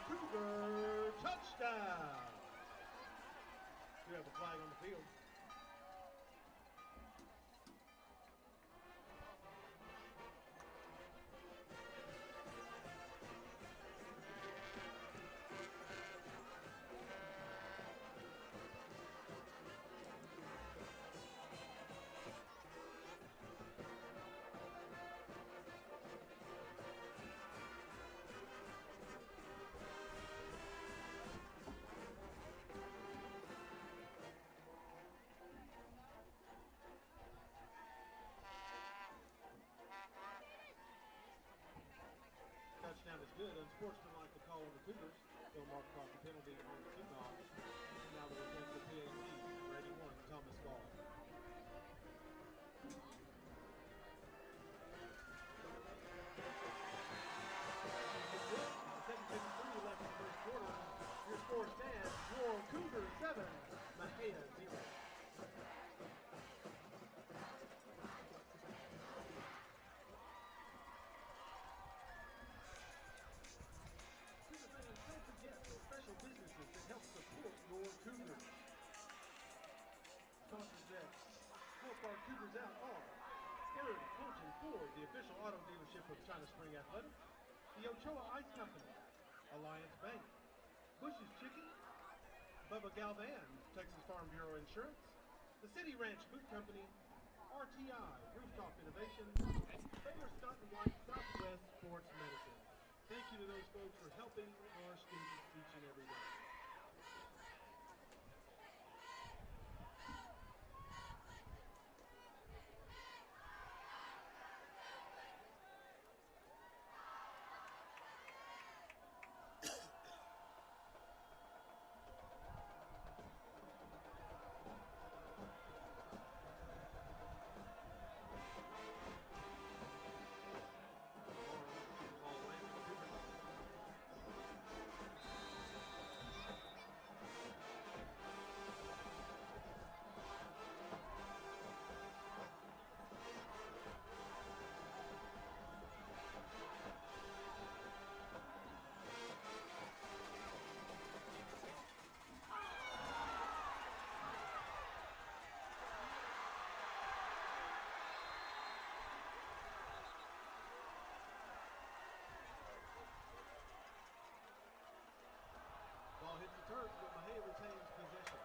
Cougar touchdown. We have a flag on the field. Touchdown is good. Unsportsmanlike the call on the Cougars. They'll mark off the penalty on the kickoff. Now the return to PAT. Ready one, Thomas Ball. Left in the first quarter. Your score stands: Royal Cougars 7, Mexia 0. Don't forget the special businesses that help support your Cougars. Sponsors that help our Cougars out are Third Coaching Ford, the official auto dealership of China Spring Athletic, the Ochoa Ice Company, Alliance Bank, Bush's Chicken, Bubba Galvan, Texas Farm Bureau Insurance, the City Ranch Boot Company, RTI, Rooftop Innovation, Baylor Scott & White Southwest Sports Medicine. Thank you to those folks for helping our students each and every day. Ball hits the turf, but Mexia retains possession.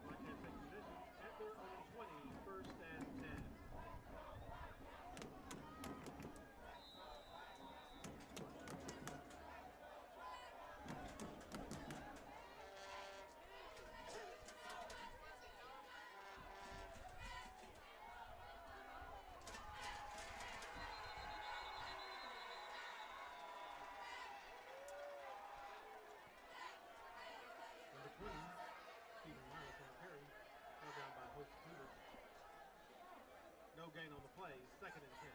Right hand take position at their own 20, first and 10. Number 20, Stephen Miles on the carry, held down by host Cougars. No gain on the play, second and 10.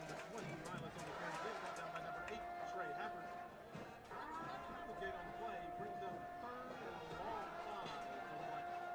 Number 20, Miles on the carry again, held down by number 8, Trey Happers. No gain on the play, brings up third and long 5 for the Vikings.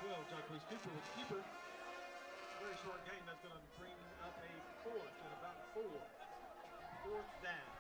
12, Jacquees Cooper with the keeper. Very short game. That's going to bring up a fourth and about 4. Fourth down.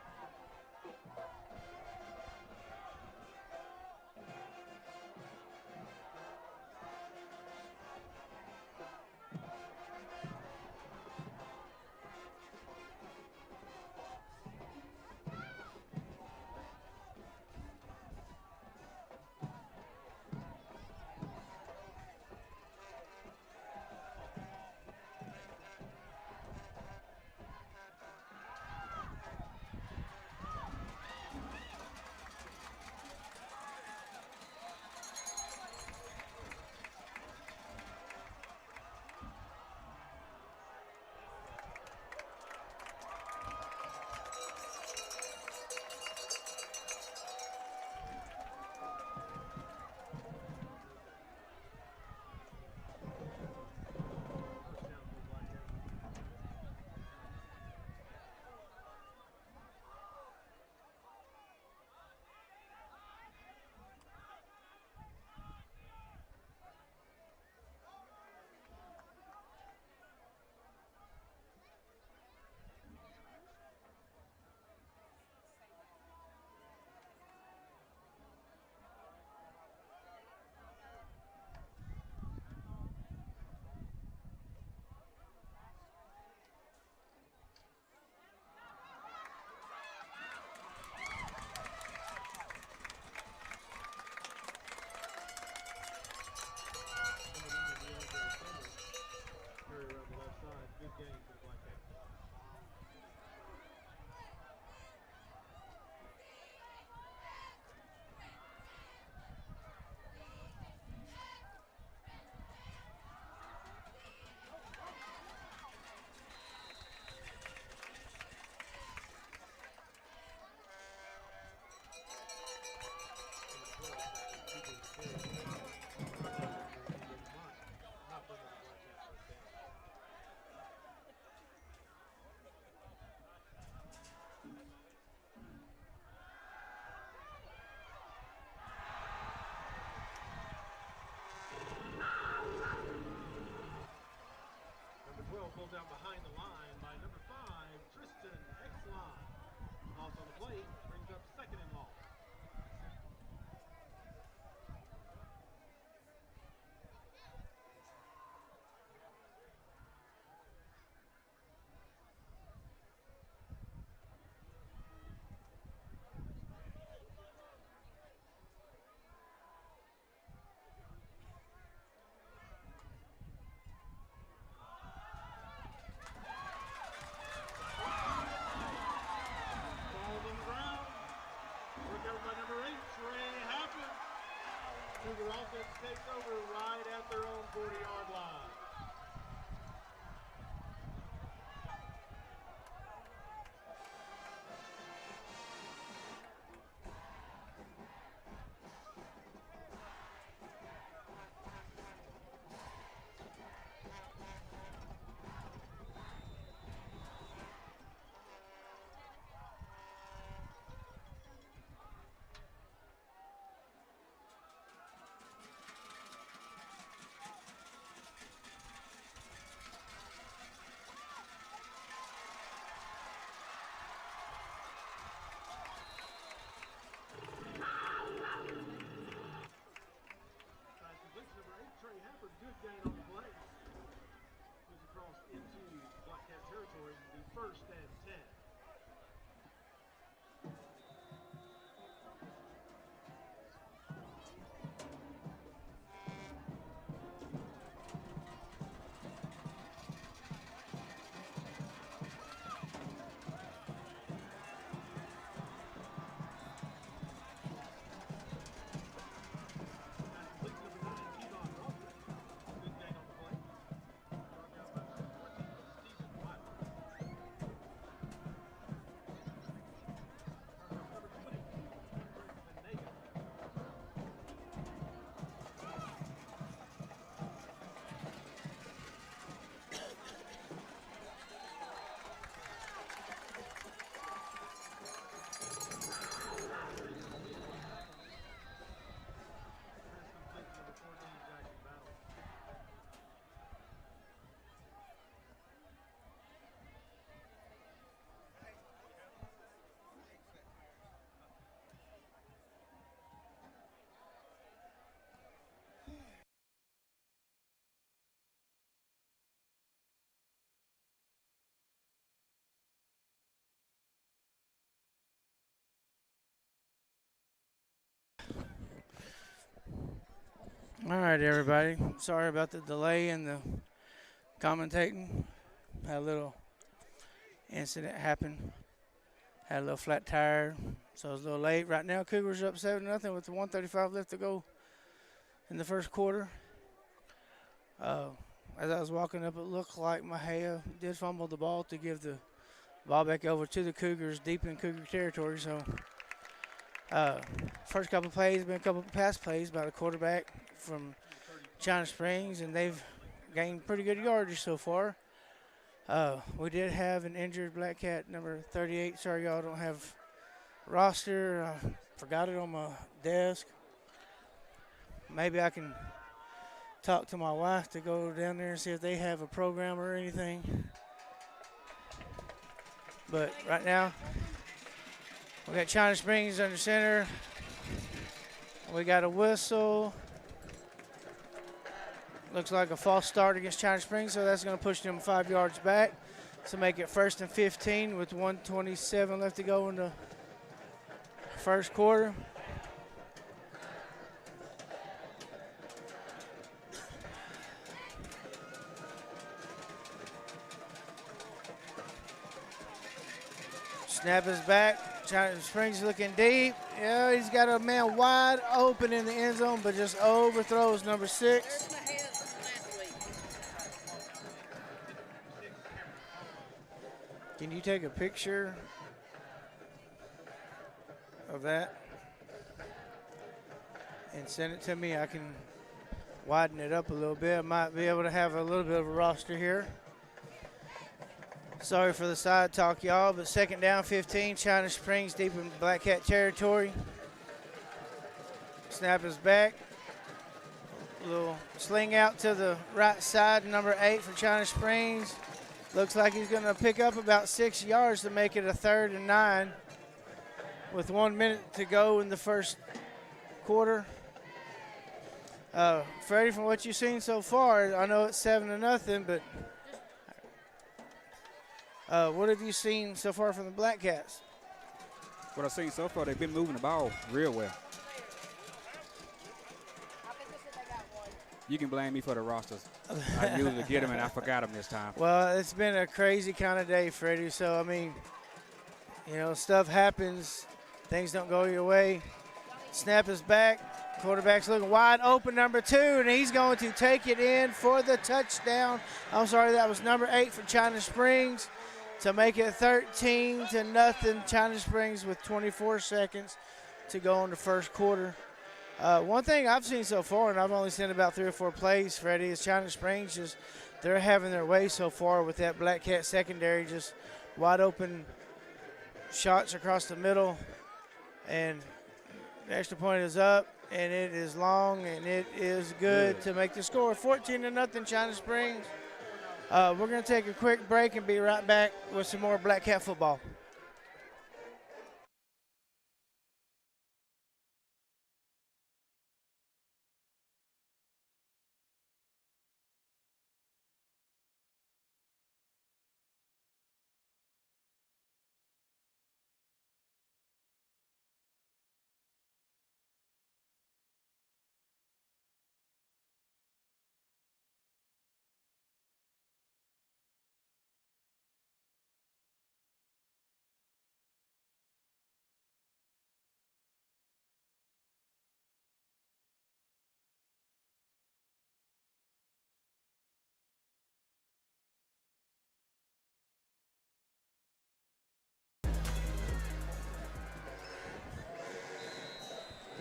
Pulled down behind the line by number 5, Tristan Exline. Loss on the play brings up 2nd and long. Cougar offense takes over right at their own 40-yard line. Good gain on the play. Moves across into Black Cat territory, the 1st and 10. All right, everybody. Sorry about the delay in the commentating. Had a little incident happen. Had a little flat tire, so it was a little late. Right now, Cougars are up 7-0 with the 1:35 left to go in the first quarter. As I was walking up, it looked like Mexia did fumble the ball to give the ball back over to the Cougars deep in Cougar territory. So, first couple of plays, been a couple of pass plays by the quarterback from China Springs, and they've gained pretty good yardage so far. We did have an injured Black Cat, number 38. Sorry, y'all don't have roster. I forgot it on my desk. Maybe I can talk to my wife to go down there and see if they have a program or anything. But right now, we got China Springs under center. We got a whistle. Looks like a false start against China Springs, so that's going to push them 5 yards back to make it 1st and 15 with 1:27 left to go in the first quarter. Snap is back. China Springs looking deep. Yeah, he's got a man wide open in the end zone, but just overthrows number 6. Can you take a picture of that and send it to me? I can widen it up a little bit. I might be able to have a little bit of a roster here. Sorry for the side talk, y'all, but 2nd down, 15. China Springs deep in Black Cat territory. Snap is back. A little sling out to the right side, number 8 for China Springs. Looks like he's going to pick up about 6 yards to make it a 3rd and 9 with 1 minute to go in the first quarter. Freddie, from what you've seen so far, I know it's 7-0, but what have you seen so far from the Black Cats? What I've seen so far, they've been moving the ball real well. You can blame me for the rosters. I usually get them, and I forgot them this time. Well, it's been a crazy kind of day, Freddie. So, I mean, stuff happens. Things don't go your way. Snap is back. Quarterback's looking wide open, number 2, and he's going to take it in for the touchdown. I'm sorry, that was number 8 for China Springs to make it 13-0. China Springs with 24 seconds to go in the first quarter. One thing I've seen so far, and I've only seen about 3 or 4 plays, Freddie, is China Springs they're having their way so far with that Black Cat secondary, just wide open shots across the middle. And the extra point is up, and it is long, and it is good to make the score 14-0 China Springs. We're going to take a quick break and be right back with some more Black Cat football.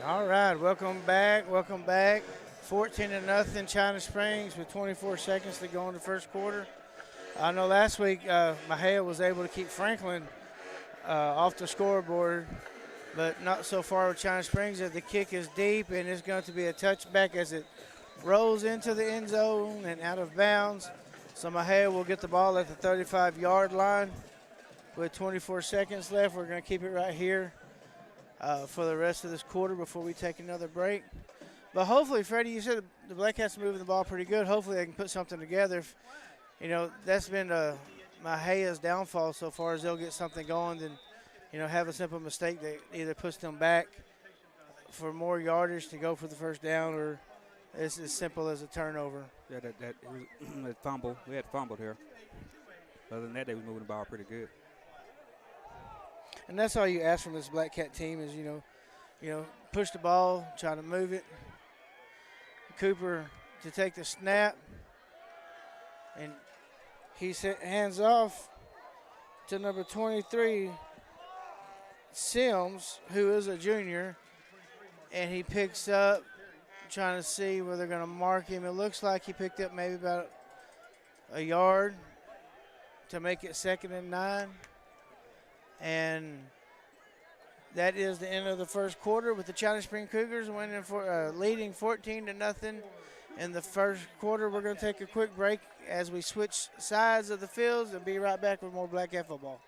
All right, welcome back. 14-0 China Springs with 24 seconds to go in the first quarter. I know last week Mexia was able to keep Franklin off the scoreboard, but not so far with China Springs. As the kick is deep, and it's going to be a touchback as it rolls into the end zone and out of bounds. So Mexia will get the ball at the 35-yard line with 24 seconds left. We're going to keep it right here for the rest of this quarter before we take another break. But hopefully, Freddie, you said the Black Cats are moving the ball pretty good. Hopefully they can put something together. That's been Mexia's downfall so far, as they'll get something going, then, have a simple mistake that either puts them back for more yardage to go for the first down, or It's as simple as a turnover. Yeah, that fumble. We had fumbled here. Other than that, they was moving the ball pretty good. And that's all you ask from this Black Cat team is, push the ball, try to move it. Cooper to take the snap. And he's hands off to number 23, Sims, who is a junior. And he picks up, trying to see where they're going to mark him. It looks like he picked up maybe about a yard to make it 2nd and 9. And that is the end of the first quarter with the China Spring Cougars leading 14-0 in the first quarter. We're going to take a quick break as we switch sides of the fields and be right back with more Black Cat football.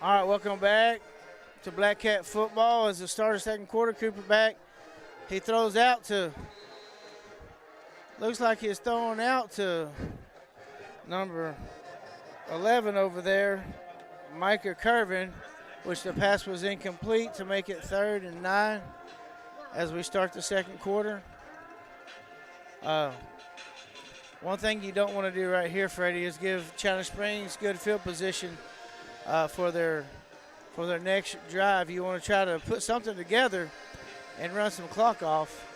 All right, welcome back to Black Cat football. As the start of second quarter, Cooper back. He throws out to, looks like he's throwing out to number 11 over there, Micah Curvin, which the pass was incomplete to make it 3rd and 9 as we start the second quarter. One thing you don't want to do right here, Freddie, is give China Springs good field position for their next drive. You want to try to put something together and run some clock off.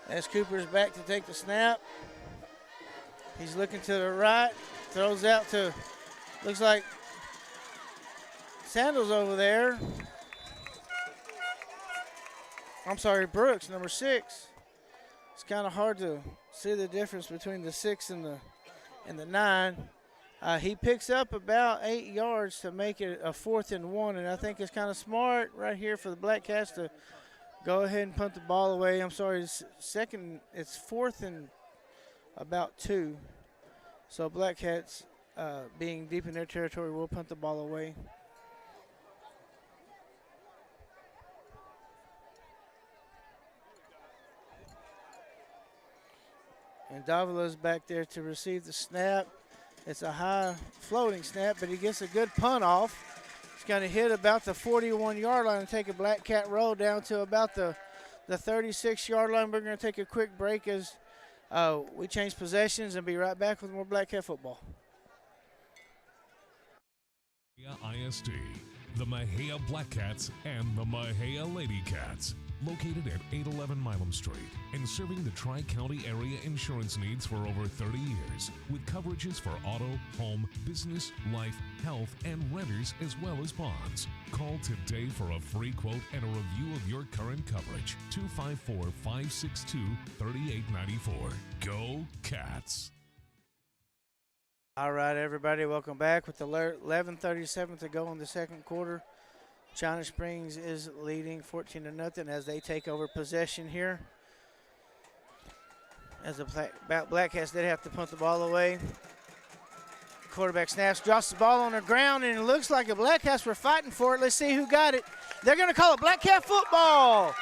As Cooper's back to take the snap. He's looking to the right, throws out to, looks like Sandals over there. I'm sorry, Brooks, number 6. It's kind of hard to see the difference between the 6 and the 9. He picks up about 8 yards to make it a 4th and 1, and I think it's kind of smart right here for the Black Cats to go ahead and punt the ball away. I'm sorry, it's 4th and about 2. So Black Cats, being deep in their territory, will punt the ball away. And Davila's back there to receive the snap. It's a high floating snap, but he gets a good punt off. He's going to hit about the 41-yard line and take a Black Cat roll down to about the 36-yard line. We're going to take a quick break as we change possessions and be right back with more Black Cat football. ISD, the Mexia Black Cats and the Mexia Lady Cats. Located at 811 Milam Street and serving the Tri-County area insurance needs for over 30 years with coverages for auto, home, business, life, health, and renters as well as bonds. Call today for a free quote and a review of your current coverage. 254-562-3894. Go Cats! All right, everybody, welcome back with 11:37 to go in the second quarter. China Springs is leading 14-0 as they take over possession here. As the Black Cats did have to punt the ball away. Quarterback snaps, drops the ball on the ground, and it looks like the Black Cats were fighting for it. Let's see who got it. They're going to call it Black Cat football.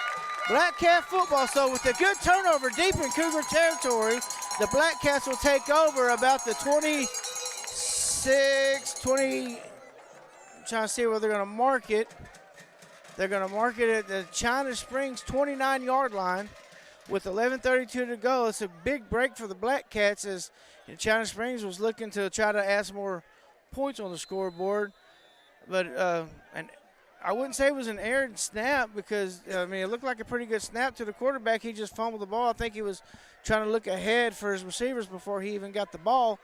Black Cat football. So with a good turnover deep in Cougar territory, the Black Cats will take over about the 20, trying to see where they're going to mark it. They're going to mark it at the China Springs 29-yard line. with 11:32 to go. It's a big break for the Black Cats as China Springs was looking to try to add some more points on the scoreboard. But and I wouldn't say it was an errant snap because, I mean, it looked like a pretty good snap to the quarterback. He just fumbled the ball. I think he was trying to look ahead for his receivers before he even got the ball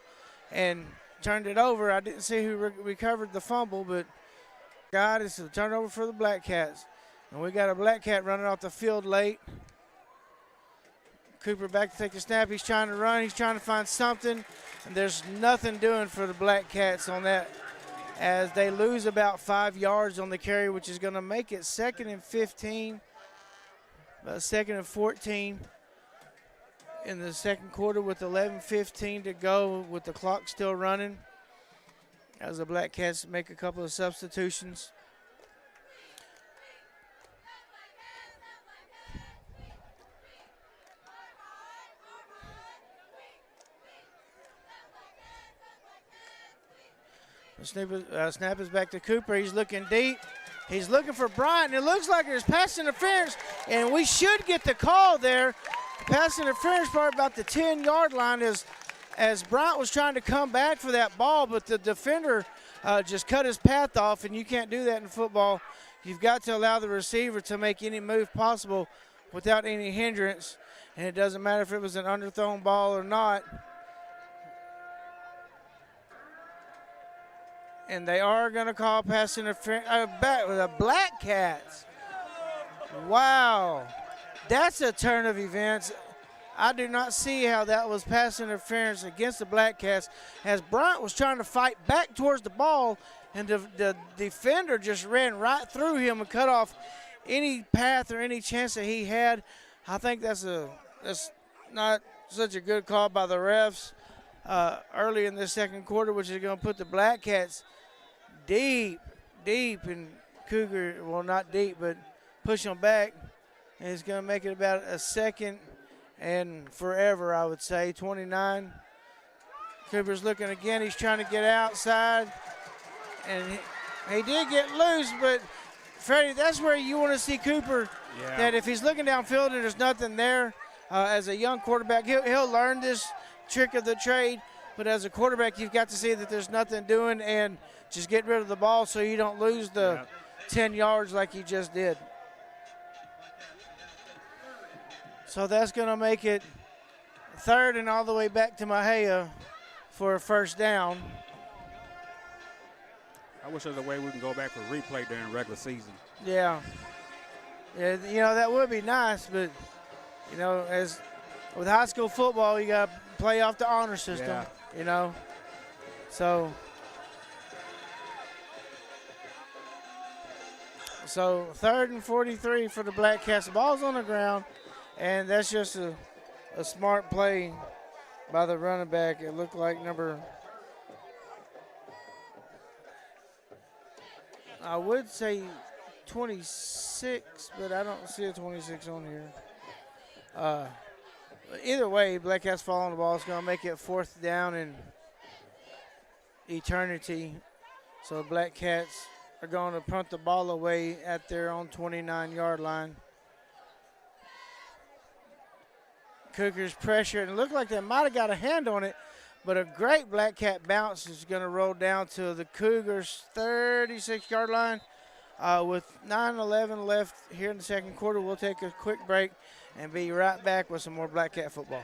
and turned it over. I didn't see who recovered the fumble, but God, it's a turnover for the Black Cats. And we got a Black Cat running off the field late. Cooper back to take the snap. He's trying to run. He's trying to find something. And there's nothing doing for the Black Cats on that as they lose about 5 yards on the carry, which is going to make it 2nd and 15, 2nd and 14 in the second quarter with 11:15 to go with the clock still running as the Black Cats make a couple of substitutions. The snap is back to Cooper. He's looking deep. He's looking for Bryant. It looks like there's pass interference, and we should get the call there. Pass interference part about the 10-yard line as Bryant was trying to come back for that ball, but the defender just cut his path off, and you can't do that in football. You've got to allow the receiver to make any move possible without any hindrance, and it doesn't matter if it was an underthrown ball or not. And they are going to call pass interference back with the Black Cats. Wow. That's a turn of events. I do not see how that was pass interference against the Black Cats as Bryant was trying to fight back towards the ball, and the defender just ran right through him and cut off any path or any chance that he had. I think that's not such a good call by the refs early in the second quarter, which is going to put the Black Cats deep in Cougar, well, not deep, but push them back. And it's going to make it about a 2nd and forever, I would say, 29. Cooper's looking again. He's trying to get outside. And he did get loose, but, Freddie, that's where you want to see Cooper, that if he's looking downfield and there's nothing there, as a young quarterback, he'll learn this trick of the trade. But as a quarterback, you've got to see that there's nothing doing and just get rid of the ball so you don't lose the 10 yards like you just did. So that's going to make it 3rd and all the way back to Mexia for a first down. I wish there was a way we can go back for replay during regular season. Yeah, you know, that would be nice, but, you know, as with high school football, you got to play off the honor system, you know. So 3rd and 43 for the Black Cats. The ball's on the ground, and that's just a smart play by the running back. It looked like I would say 26, but I don't see a 26 on here. Either way, Black Cats fall on the ball. It's going to make it 4th down in eternity. So the Black Cats are going to punt the ball away at their own 29-yard line. Cougars pressure, and it looked like they might have got a hand on it, but a great Black Cat bounce is going to roll down to the Cougars' 36-yard line. With 9:11 left here in the second quarter, we'll take a quick break and be right back with some more Black Cat football.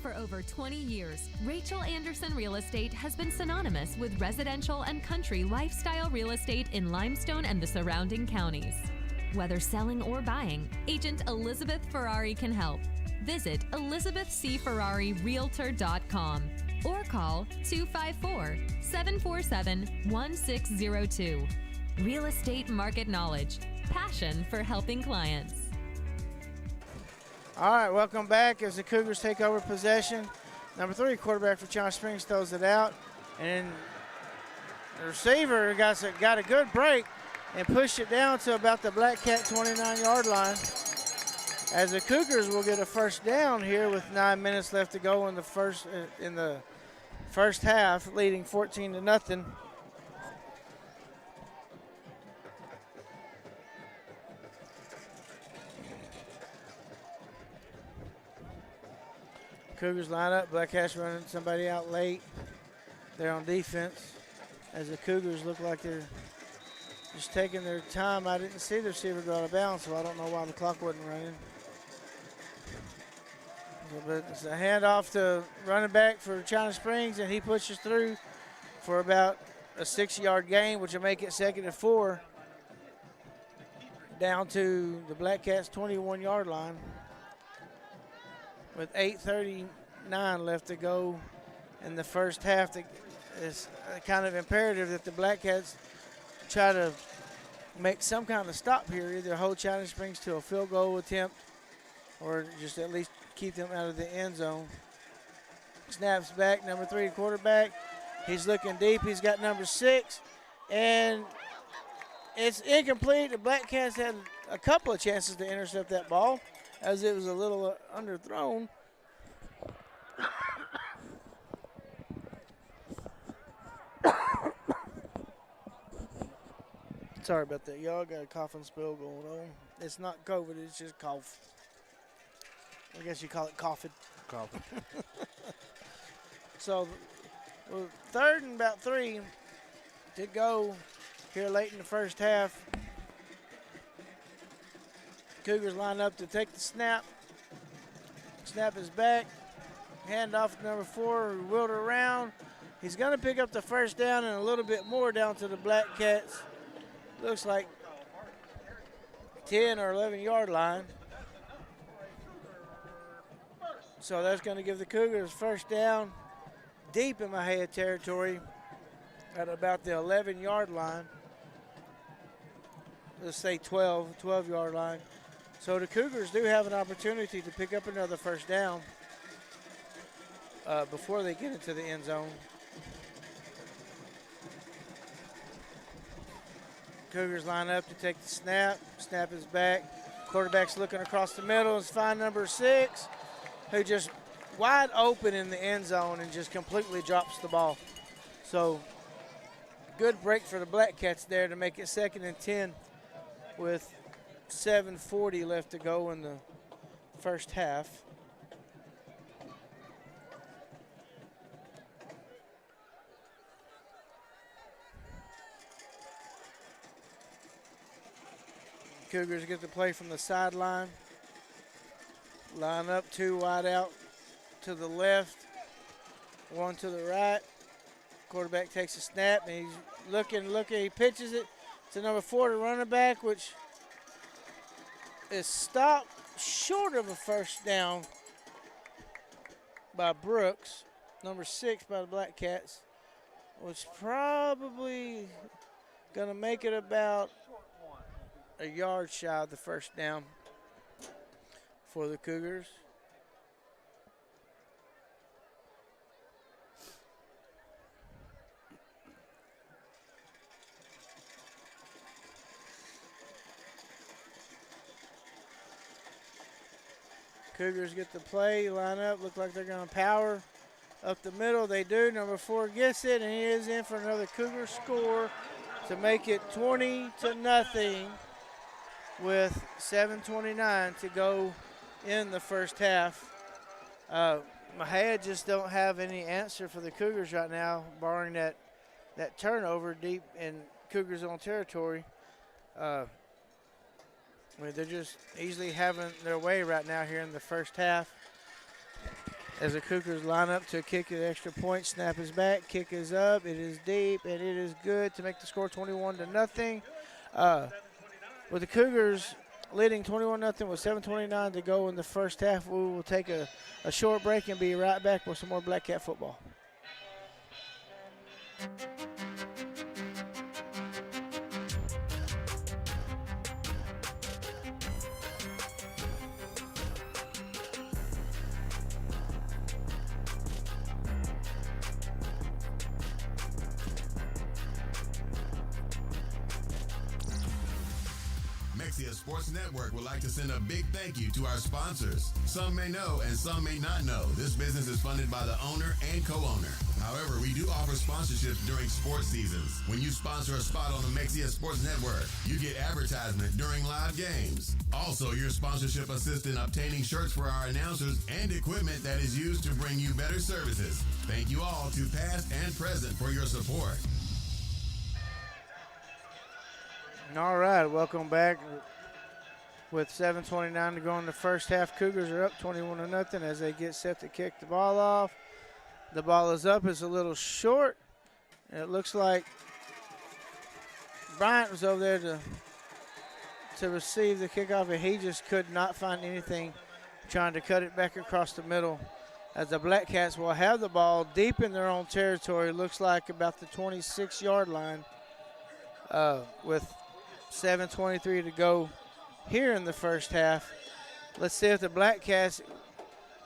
For over 20 years, Rachel Anderson Real Estate has been synonymous with residential and country lifestyle real estate in Limestone and the surrounding counties. Whether selling or buying, Agent Elizabeth Ferrari can help. Visit ElizabethCFerrariRealtor.com or call 254-747-1602. Real estate market knowledge, passion for helping clients. All right, welcome back as the Cougars take over possession. Number 3, quarterback for China Springs, throws it out. And the receiver got a good break and pushed it down to about the Black Cat 29-yard line. As the Cougars will get a first down here with 9 minutes left to go in the first half, leading 14-0. Cougars line up. Black Cats running somebody out late. They're on defense as the Cougars look like they're just taking their time. I didn't see the receiver go out of bounds, so I don't know why the clock wasn't running. But it's a handoff to running back for China Springs, and he pushes through for about a 6-yard gain, which will make it 2nd and 4 down to the Black Cats' 21-yard line with 8:39 left to go in the first half. It's kind of imperative that the Black Cats try to make some kind of stop here, either hold China Springs to a field goal attempt or just at least keep them out of the end zone. Snaps back, number 3 quarterback. He's looking deep. He's got number 6, and it's incomplete. The Black Cats had a couple of chances to intercept that ball as it was a little underthrown. Sorry about that, y'all. Got a coughing spell going on. It's not COVID, it's just cough. I guess you call it coughing. Coughing. So, well, 3rd and about 3 to go here late in the first half. Cougars line up to take the snap. Snap is back. Hand off to number 4, wheeled around. He's going to pick up the first down and a little bit more down to the Black Cats. Looks like 10 or 11-yard line. So that's going to give the Cougars first down deep in Mexia territory at about the 11-yard line. Let's say 12-yard line. So the Cougars do have an opportunity to pick up another first down before they get into the end zone. Cougars line up to take the snap. Snap is back. Quarterback's looking across the middle. It's find number 6, who just wide open in the end zone and just completely drops the ball. So good break for the Black Cats there to make it 2nd and 10 with 7:40 left to go in the first half. Cougars get to play from the sideline. Line up, 2 wide out to the left, 1 to the right. Quarterback takes a snap, and he's looking. He pitches it to number 4, the running back, which is stopped short of a first down by Brooks. Number 6 by the Black Cats, which probably going to make it about a yard shy of the first down for the Cougars. Cougars get the play, line up, look like they're going to power up the middle. They do. Number 4 gets it, and he is in for another Cougar score to make it 20-0 with 7:29 to go in the first half. Mexia just don't have any answer for the Cougars right now, barring that turnover deep in Cougars' own territory. They're just easily having their way right now here in the first half. As the Cougars line up to kick an extra point, snap is back, kick is up, it is deep, and it is good to make the score 21-0. With the Cougars leading 21-0 with 7:29 to go in the first half, we will take a short break and be right back with some more Black Cat football. Mexia Sports Network would like to send a big thank you to our sponsors. Some may know and some may not know this business is funded by the owner and co-owner. However, we do offer sponsorships during sports seasons. When you sponsor a spot on the Mexia Sports Network, you get advertisement during live games. Also, your sponsorship assists in obtaining shirts for our announcers and equipment that is used to bring you better services. Thank you all to past and present for your support. All right, welcome back. With 7:29 to go in the first half, Cougars are up 21-0 as they get set to kick the ball off. The ball is up, it's a little short. And it looks like Bryant was over there to receive the kickoff, and he just could not find anything trying to cut it back across the middle. As the Black Cats will have the ball deep in their own territory, looks like about the 26-yard line with 7:23 to go here in the first half. Let's see if the Black Cats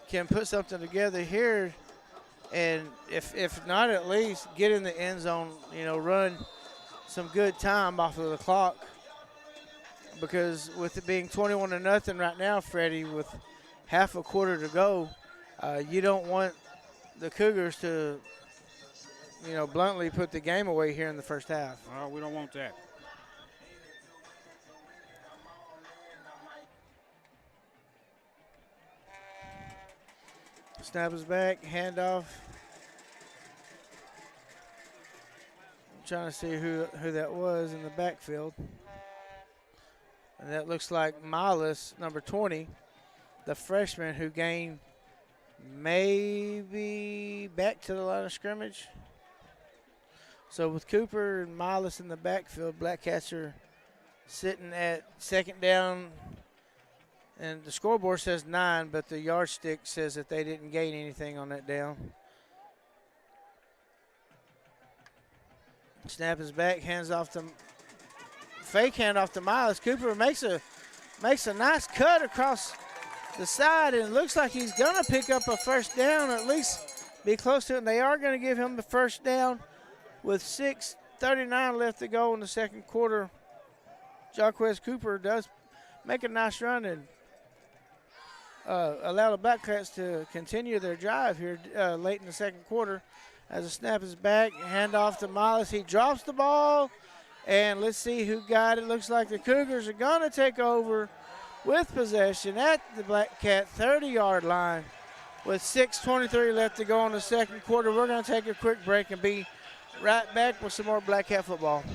can put something together here, and if not, at least get in the end zone, run some good time off of the clock. Because with it being 21-0 right now, Freddie, with half a quarter to go, you don't want the Cougars to, bluntly put the game away here in the first half. We don't want that. Snap is back, handoff. I'm trying to see who that was in the backfield. And that looks like Miles, number 20, the freshman who gained maybe back to the line of scrimmage. So with Cooper and Miles in the backfield, Black Cats are sitting at second down. And the scoreboard says 9, but the yardstick says that they didn't gain anything on that down. Snap is back, fake handoff to Miles. Cooper makes a nice cut across the side, and it looks like he's gonna pick up a first down, or at least be close to it. And they are gonna give him the first down with 6:39 left to go in the second quarter. Jaquez Cooper does make a nice run and allow the Black Cats to continue their drive here late in the second quarter. As the snap is back, handoff to Miles. He drops the ball, and let's see who got it. Looks like the Cougars are going to take over with possession at the Black Cat 30-yard line with 6:23 left to go in the second quarter. We're going to take a quick break and be right back with some more Black Cat football.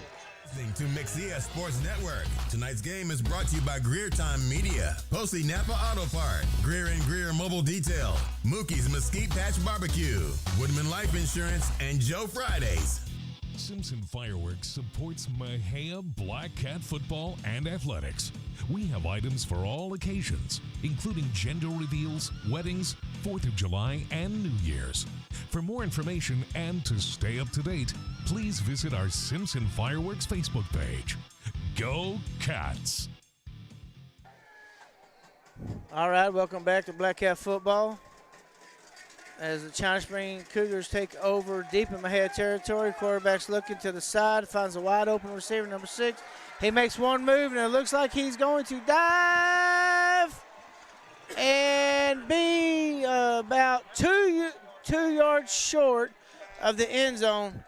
Listening to Mexia Sports Network. Tonight's game is brought to you by Greer Time Media, Posey Napa Auto Part, Greer and Greer Mobile Detail, Mookie's Mesquite Patch Barbecue, Woodman Life Insurance, and Joe Fridays. Simpson Fireworks supports Mexia Black Cat football and athletics. We have items for all occasions, including gender reveals, weddings, 4th of July, and New Year's. For more information and to stay up to date, please visit our Simpson Fireworks Facebook page. Go Cats! All right, welcome back to Black Cat football. As the China Spring Cougars take over deep in Mexia territory, quarterback's looking to the side, finds a wide open receiver, number 6. He makes one move, and it looks like he's going to dive and be about two yards short of the end zone.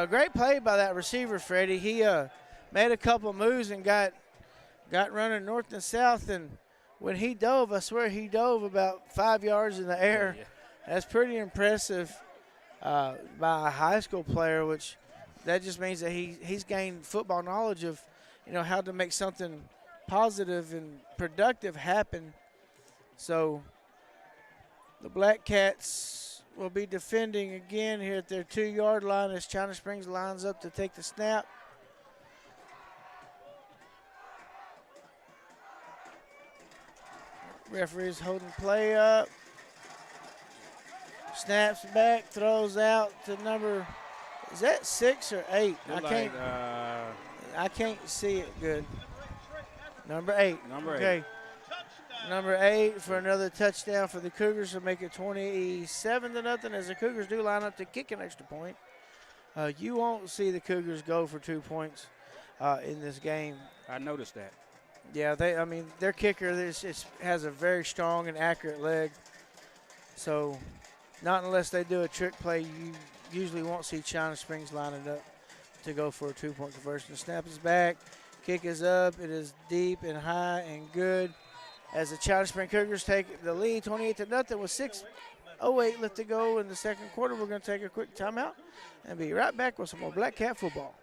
Great play by that receiver, Freddie. He made a couple moves and got running north and south, and when he dove, I swear he dove about 5 yards in the air. Yeah. That's pretty impressive by a high school player, which that just means that he's gained football knowledge of, how to make something positive and productive happen. So the Black Cats will be defending again here at their 2-yard line as China Springs lines up to take the snap. Referee's holding play up. Snaps back, throws out to number, is that 6 or 8? I can't see it good. Number 8. Okay. Number 8 for another touchdown for the Cougars to make it 27-0 as the Cougars do line up to kick an extra point. You won't see the Cougars go for 2 points in this game. I noticed that. Yeah, I mean, their kicker has a very strong and accurate leg. So, not unless they do a trick play, you usually won't see China Springs lining up to go for a 2-point conversion. The snap is back, kick is up, it is deep and high and good. As the China Spring Cougars take the lead, 28-0, with 6:08 left to go in the second quarter. We're going to take a quick timeout and be right back with some more Black Cat football.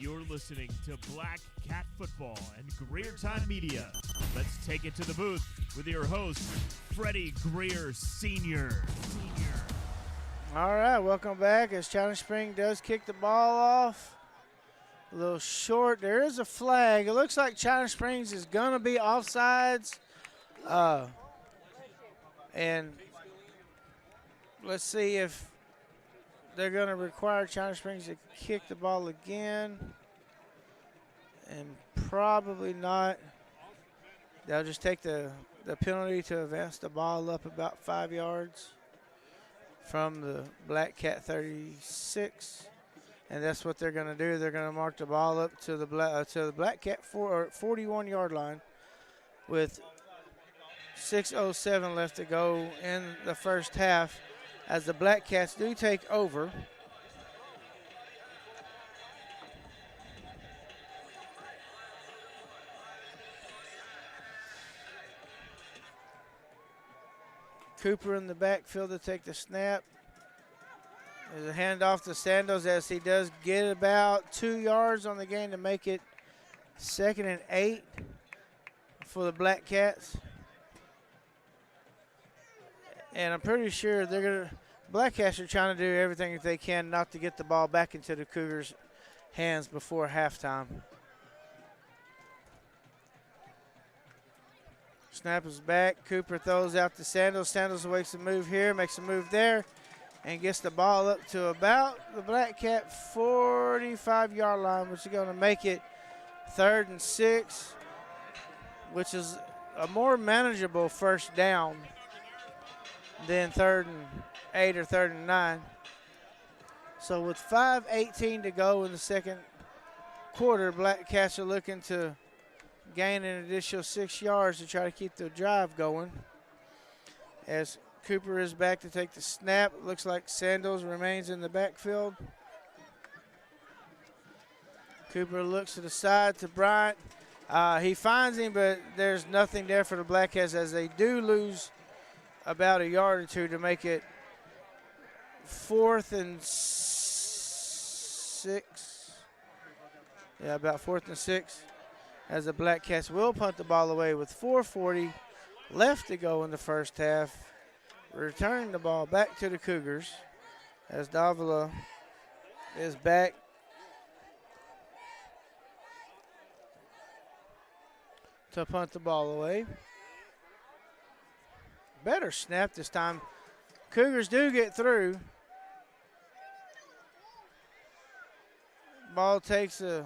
You're listening to Black Cat Football and Greer Time Media. Let's take it to the booth with your host, Freddie Greer Sr. All right, welcome back as China Spring does kick the ball off. A little short. There is a flag. It looks like China Springs is going to be offsides. And let's see if they're going to require China Springs to kick the ball again. And probably not. They'll just take the penalty to advance the ball up about 5 yards from the Black Cat 36. And that's what they're going to do. They're going to mark the ball up to the Black Cat 41-yard line with 6:07 left to go in the first half as the Black Cats do take over. Cooper in the backfield to take the snap. There's a handoff to Sandos as he does get about 2 yards on the gain to make it 2nd and 8 for the Black Cats. And I'm pretty sure Black Cats are trying to do everything that they can not to get the ball back into the Cougars' hands before halftime. Snap is back. Cooper throws out to Sandos. Sandos makes a move here, makes a move there, and gets the ball up to about the Black Cat 45-yard line, which is going to make it 3rd and 6, which is a more manageable first down than 3rd and 8 or 3rd and 9. So with 5:18 to go in the second quarter, Black Cats are looking to gain an additional 6 yards to try to keep the drive going. As Cooper is back to take the snap, it looks like Sandos remains in the backfield. Cooper looks to the side to Bryant. He finds him, but there's nothing there for the Black Cats as they do lose about a yard or two to make it 4th and 6. Yeah, about 4th and 6. As the Black Cats will punt the ball away with 4:40 left to go in the first half. Returning the ball back to the Cougars as Davila is back. To punt the ball away. Better snap this time. Cougars do get through. Ball takes a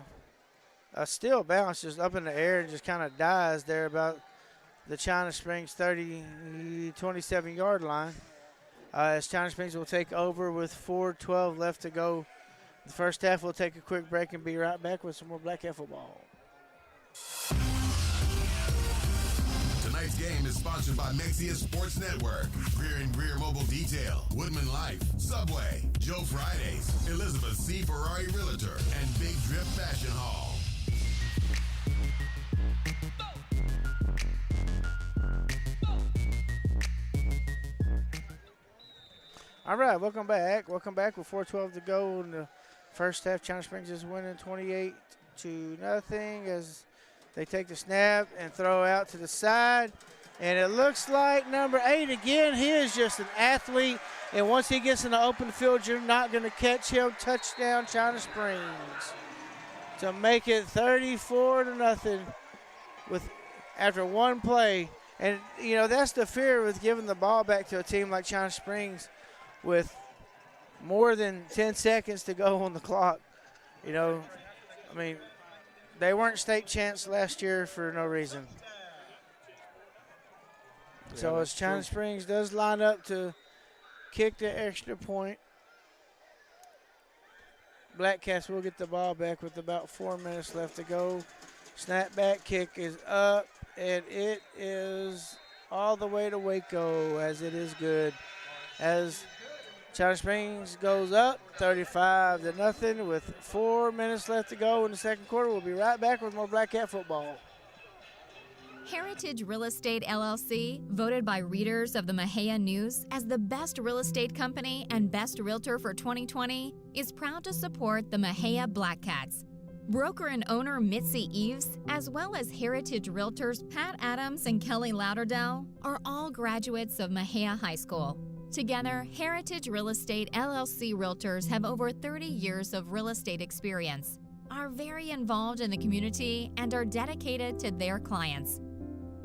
still bounce just up in the air and just kind of dies there about the China Springs 27-yard line. As China Springs will take over with 4:12 left to go. The first half, we'll take a quick break and be right back with some more Black Cat football. Tonight's game is sponsored by Mexia Sports Network, Greer and Greer Mobile Detail, Woodman Life, Subway, Joe Fridays, Elizabeth C. Ferrari Realtor, and Big Drip Fashion Hall. All right, welcome back. Welcome back with 4:12 to go in the First half, China Springs is winning 28-0 as they take the snap and throw out to the side. And it looks like number 8 again. He is just an athlete. And once he gets in the open field, you're not going to catch him. Touchdown, China Springs, to make it 34-0 after one play. And, you know, that's the fear with giving the ball back to a team like China Springs with more than 10 seconds to go on the clock. You know, I mean, they weren't state champs last year for no reason. Yeah, So as China true. Springs does line up to kick the extra point, Black Cats will get the ball back with about 4 minutes left to go. Snap back kick is up, and it is all the way to Waco, as it is good. As China Springs goes up 35-0 with 4 minutes left to go in the second quarter. We'll be right back with more Black Cat football. Heritage Real Estate LLC, voted by readers of the Mexia News as the best real estate company and best realtor for 2020, is proud to support the Mexia Black Cats. Broker and owner Mitzi Eves, as well as Heritage Realtors Pat Adams and Kelly Lauderdale, are all graduates of Mexia High School. Together, Heritage Real Estate LLC Realtors have over 30 years of real estate experience, are very involved in the community, and are dedicated to their clients.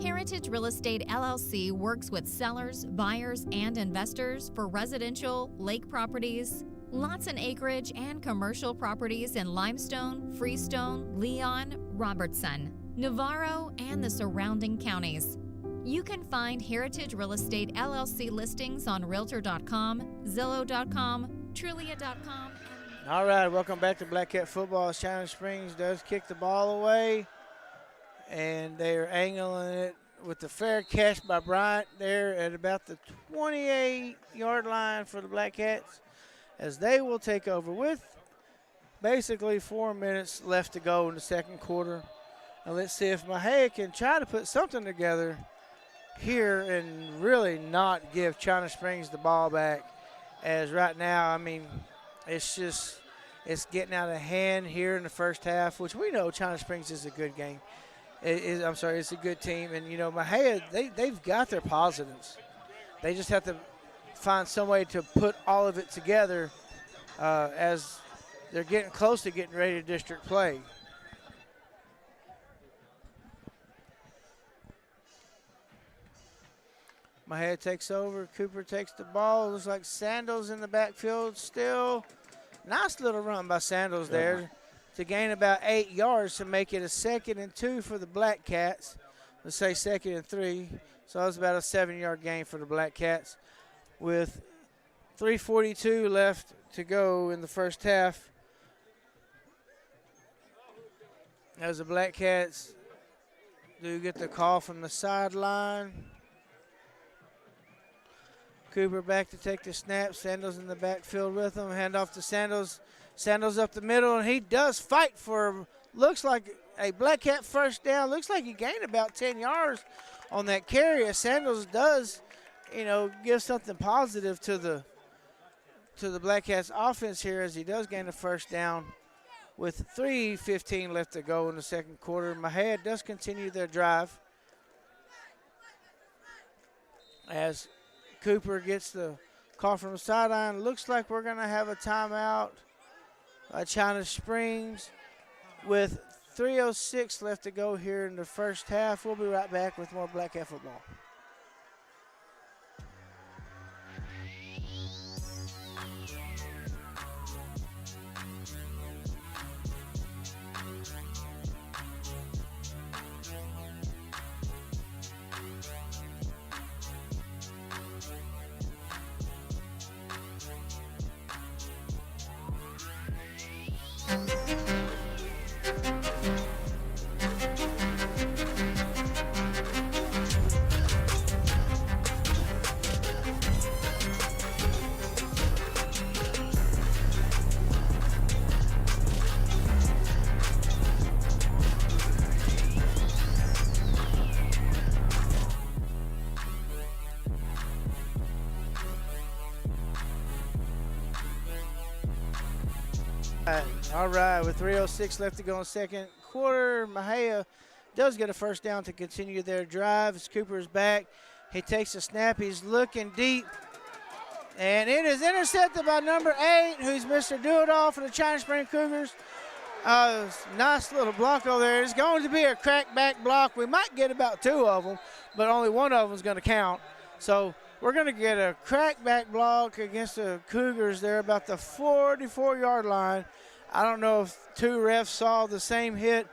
Heritage Real Estate LLC works with sellers, buyers, and investors for residential, lake properties, lots and acreage, and commercial properties in Limestone, Freestone, Leon, Robertson, Navarro, and the surrounding counties. You can find Heritage Real Estate LLC listings on Realtor.com, Zillow.com, Trulia.com. All right, welcome back to Black Cat football. China Springs does kick the ball away, and they are angling it with the fair catch by Bryant there at about the 28-yard line for the Black Cats, as they will take over with basically 4 minutes left to go in the second quarter. And let's see if Mexia can try to put something together here and really not give China Springs the ball back, as right now, I mean, it's getting out of hand here in the first half, which we know China Springs is a good game. It's a good team. And, you know, Mexia, they've got their positives. They just have to find some way to put all of it together as they're getting close to getting ready to district play. Mexia takes over. Cooper takes the ball. Looks like Sandals in the backfield still. Nice little run by Sandals there to gain about 8 yards to make it a 2nd and 2 for the Black Cats. Let's say 2nd and 3. So that was about a 7-yard gain for the Black Cats with 3:42 left to go in the first half. As the Black Cats do get the call from the sideline. Cooper back to take the snap. Sandals in the backfield with him. Hand off to Sandals. Sandals up the middle, and he does fight for, looks like a Black Cat first down. Looks like he gained about 10 yards on that carry. Sandals does, you know, give something positive to the Black Cats offense here, as he does gain a first down with 3:15 left to go in the second quarter. Mexia does continue their drive as Cooper gets the call from the sideline. Looks like we're going to have a timeout by China Springs with 3:06 left to go here in the first half. We'll be right back with more Black Cat football. All right, with 3:06 left to go in second quarter, Mexia does get a first down to continue their drive. As Cooper is back, he takes a snap. He's looking deep, and it is intercepted by number 8, who's Mr. Do-It-All for the China Spring Cougars. Nice little block over there. It's going to be a crackback block. We might get about 2 of them, but only one of them is going to count. So we're going to get a crackback block against the Cougars there about the 44-yard line. I don't know if 2 refs saw the same hit,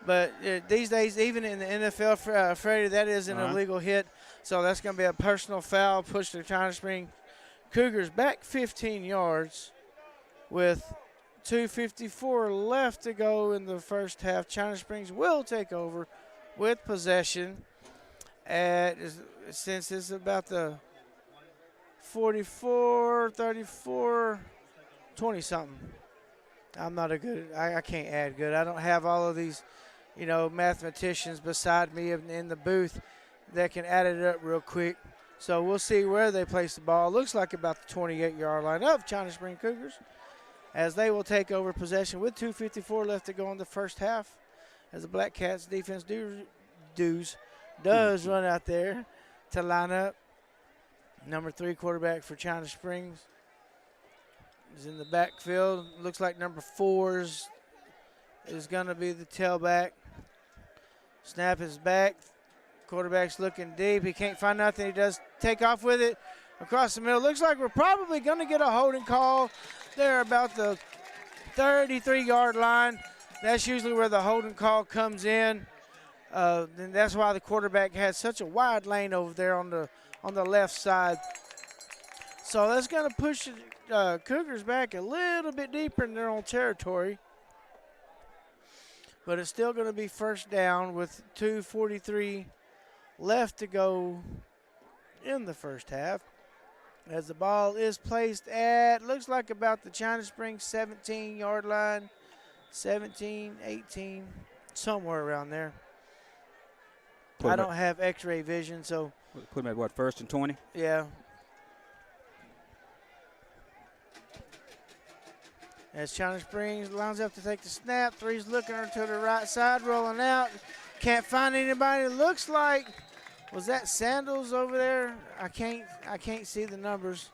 but these days, even in the NFL, Freddie, that is an illegal hit. So that's going to be a personal foul, push the China Spring Cougars back 15 yards with 2:54 left to go in the first half. China Springs will take over with possession since it's about the 44, 34, 20-something. I'm not a good – I can't add good. I don't have all of these, mathematicians beside me in the booth that can add it up real quick. So we'll see where they place the ball. Looks like about the 28-yard line of China Spring Cougars, as they will take over possession with 2:54 left to go in the first half, as the Black Cats defense does run out there to line up. Number 3 quarterback for China Springs is in the backfield. Looks like number 4 is going to be the tailback. Snap is back. Quarterback's looking deep. He can't find nothing. He does take off with it across the middle. Looks like we're probably going to get a holding call there about the 33-yard line. That's usually where the holding call comes in. And that's why the quarterback has such a wide lane over there on the left side. So that's going to push the Cougars back a little bit deeper in their own territory. But it's still going to be first down with 2:43 left to go in the first half, as the ball is placed at, looks like about the China Springs 17-yard line, 17, 18, somewhere around there. I don't have x-ray vision, so. Put them at what, 1st and 20? Yeah. As China Springs lines up to take the snap, 3's looking to the right side, rolling out. Can't find anybody. It looks like, was that Sandals over there? I can't see the numbers.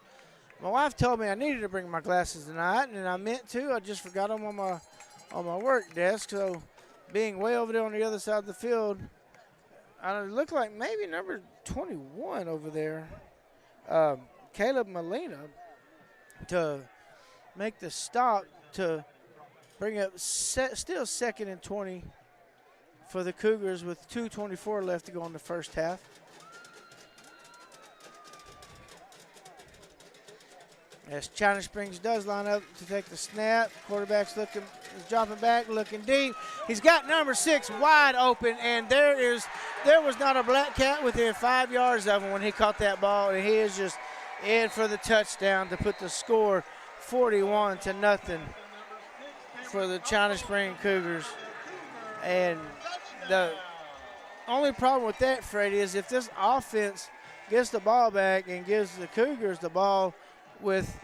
My wife told me I needed to bring my glasses tonight, and I meant to. I just forgot them on my work desk. So being way over there on the other side of the field, it looked like maybe number 21 over there, Caleb Molina, to make the stop to bring up still 2nd and 20 for the Cougars with 2:24 left to go in the first half. As China Springs does line up to take the snap, quarterback's dropping back, looking deep. He's got number 6 wide open, and there was not a Black Cat within 5 yards of him when he caught that ball, and he is just in for the touchdown to put the score 41-0 for the China Spring Cougars. And the only problem with that, Freddie, is if this offense gets the ball back and gives the Cougars the ball with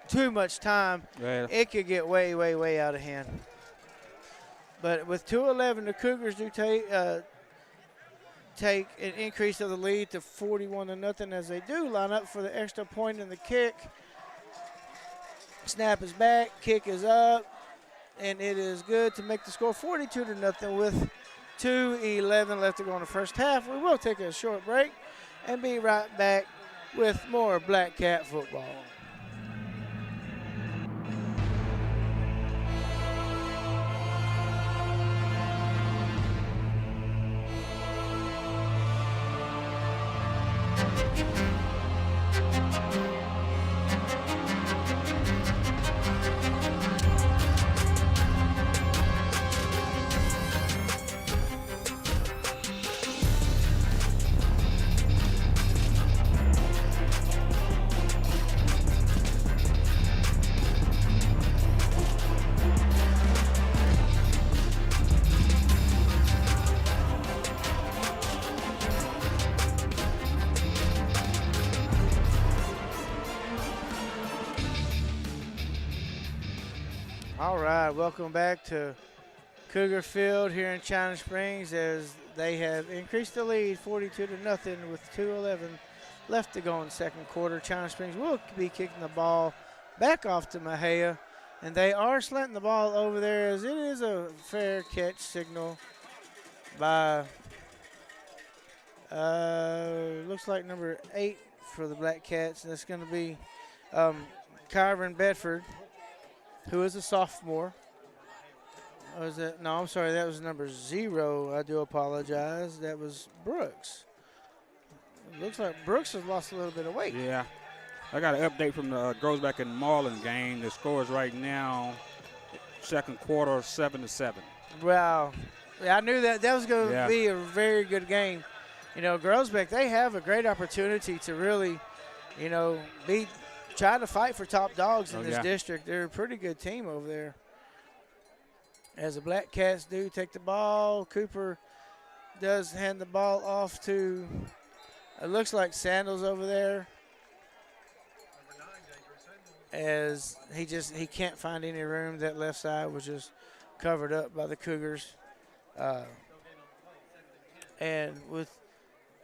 too much time, it could get way, way, way out of hand. But with 2:11, the Cougars do take an increase of the lead to 41-0 as they do line up for the extra point in the kick. Snap is back, kick is up, and it is good to make the score 42-0 with 2:11 left to go in the first half. We will take a short break and be right back with more Black Cat football. All right, welcome back to Cougar Field here in China Springs as they have increased the lead 42-0 with 2:11 left to go in the second quarter. China Springs will be kicking the ball back off to Mexia, and they are slanting the ball over there as it is a fair catch signal by, looks like number 8 for the Black Cats, and it's going to be Kyron Bedford, who is a sophomore. Was that? No, I'm sorry. That was number 0. I do apologize. That was Brooks. It looks like Brooks has lost a little bit of weight. Yeah. I got an update from the Groesbeck and Marlin game. The score is right now, second quarter, 7-7. Wow. Yeah, I knew that was going to be a very good game. You know, Groesbeck, they have a great opportunity to really, you know, try to fight for top dogs in this district. They're a pretty good team over there. As the Black Cats do take the ball, Cooper does hand the ball off to, it looks like Sandals over there. As he can't find any room. That left side was just covered up by the Cougars. And with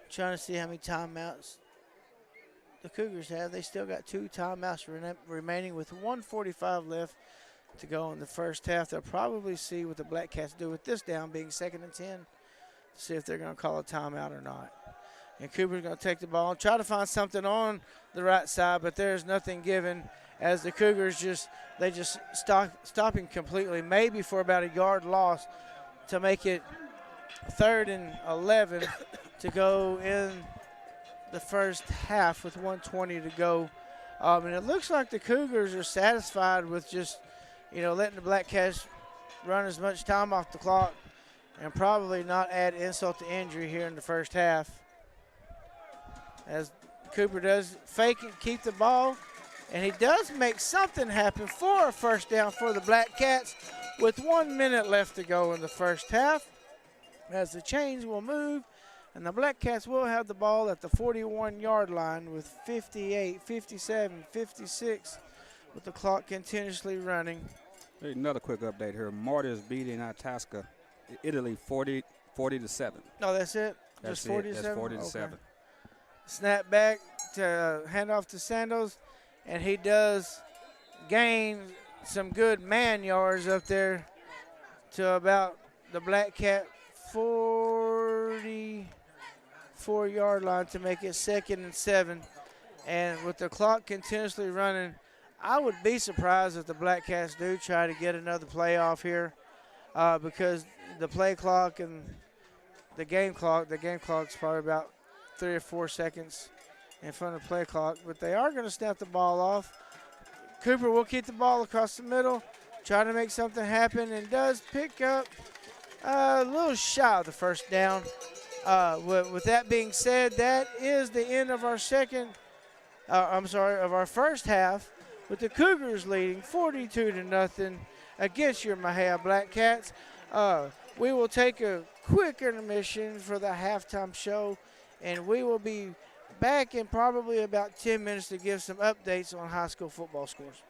trying to see how many timeouts the Cougars have, they still got 2 timeouts remaining with 1:45 left to go in the first half. They'll probably see what the Black Cats do with this down being 2nd and 10 to see if they're going to call a timeout or not. And Cooper's going to take the ball and try to find something on the right side, but there's nothing given as the Cougars just stopping completely, maybe for about a yard loss to make it 3rd and 11 to go in the first half with 1:20 to go. And it looks like the Cougars are satisfied with just, you know, letting the Black Cats run as much time off the clock and probably not add insult to injury here in the first half. As Cooper does fake it, keep the ball, and he does make something happen for a first down for the Black Cats with 1 minute left to go in the first half. As the chains will move, and the Black Cats will have the ball at the 41-yard line with 58, 57, 56 with the clock continuously running. Hey, another quick update here. Marty is beating Itasca, Italy 40-7. No, that's it? That's just 40 to 7? That's 40 to 7. Snap back to hand off to Sandals, and he does gain some good man yards up there to about the Black Cat 44-yard line to make it 2nd and 7. And with the clock continuously running, I would be surprised if the Black Cats do try to get another play off here because the play clock and the game clock's probably about 3 or 4 seconds in front of the play clock, but they are going to snap the ball off. Cooper will keep the ball across the middle, try to make something happen, and does pick up a little shy of the first down. With that being said, that is the end of our our first half, with the Cougars leading 42-0 against your Mexia Black Cats. We will take a quick intermission for the halftime show, and we will be back in probably about 10 minutes to give some updates on high school football scores.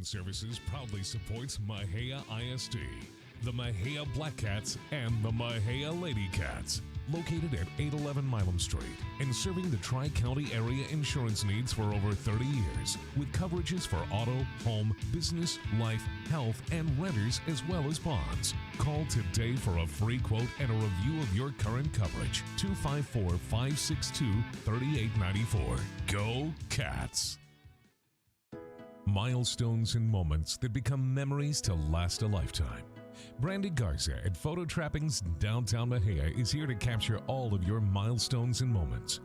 Services proudly supports Mexia ISD, the Mexia Black Cats, and the Mexia Lady Cats. Located at 811 Milam Street and serving the Tri-County area insurance needs for over 30 years with coverages for auto, home, business, life, health, and renters as well as bonds. Call today for a free quote and a review of your current coverage. 254-562-3894. Go Cats! Milestones and moments that become memories to last a lifetime. Brandy Garza at Photo Trappings Downtown Mexia is here to capture all of your milestones and moments,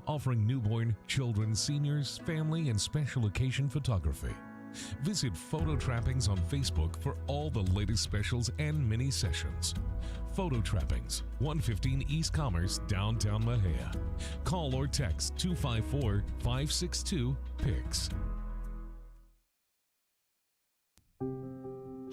offering newborn, children, seniors, family, and special occasion photography. Visit Photo Trappings on Facebook for all the latest specials and mini sessions. Photo Trappings, 115 East Commerce, Downtown Mexia. Call or text 254-562-PICS.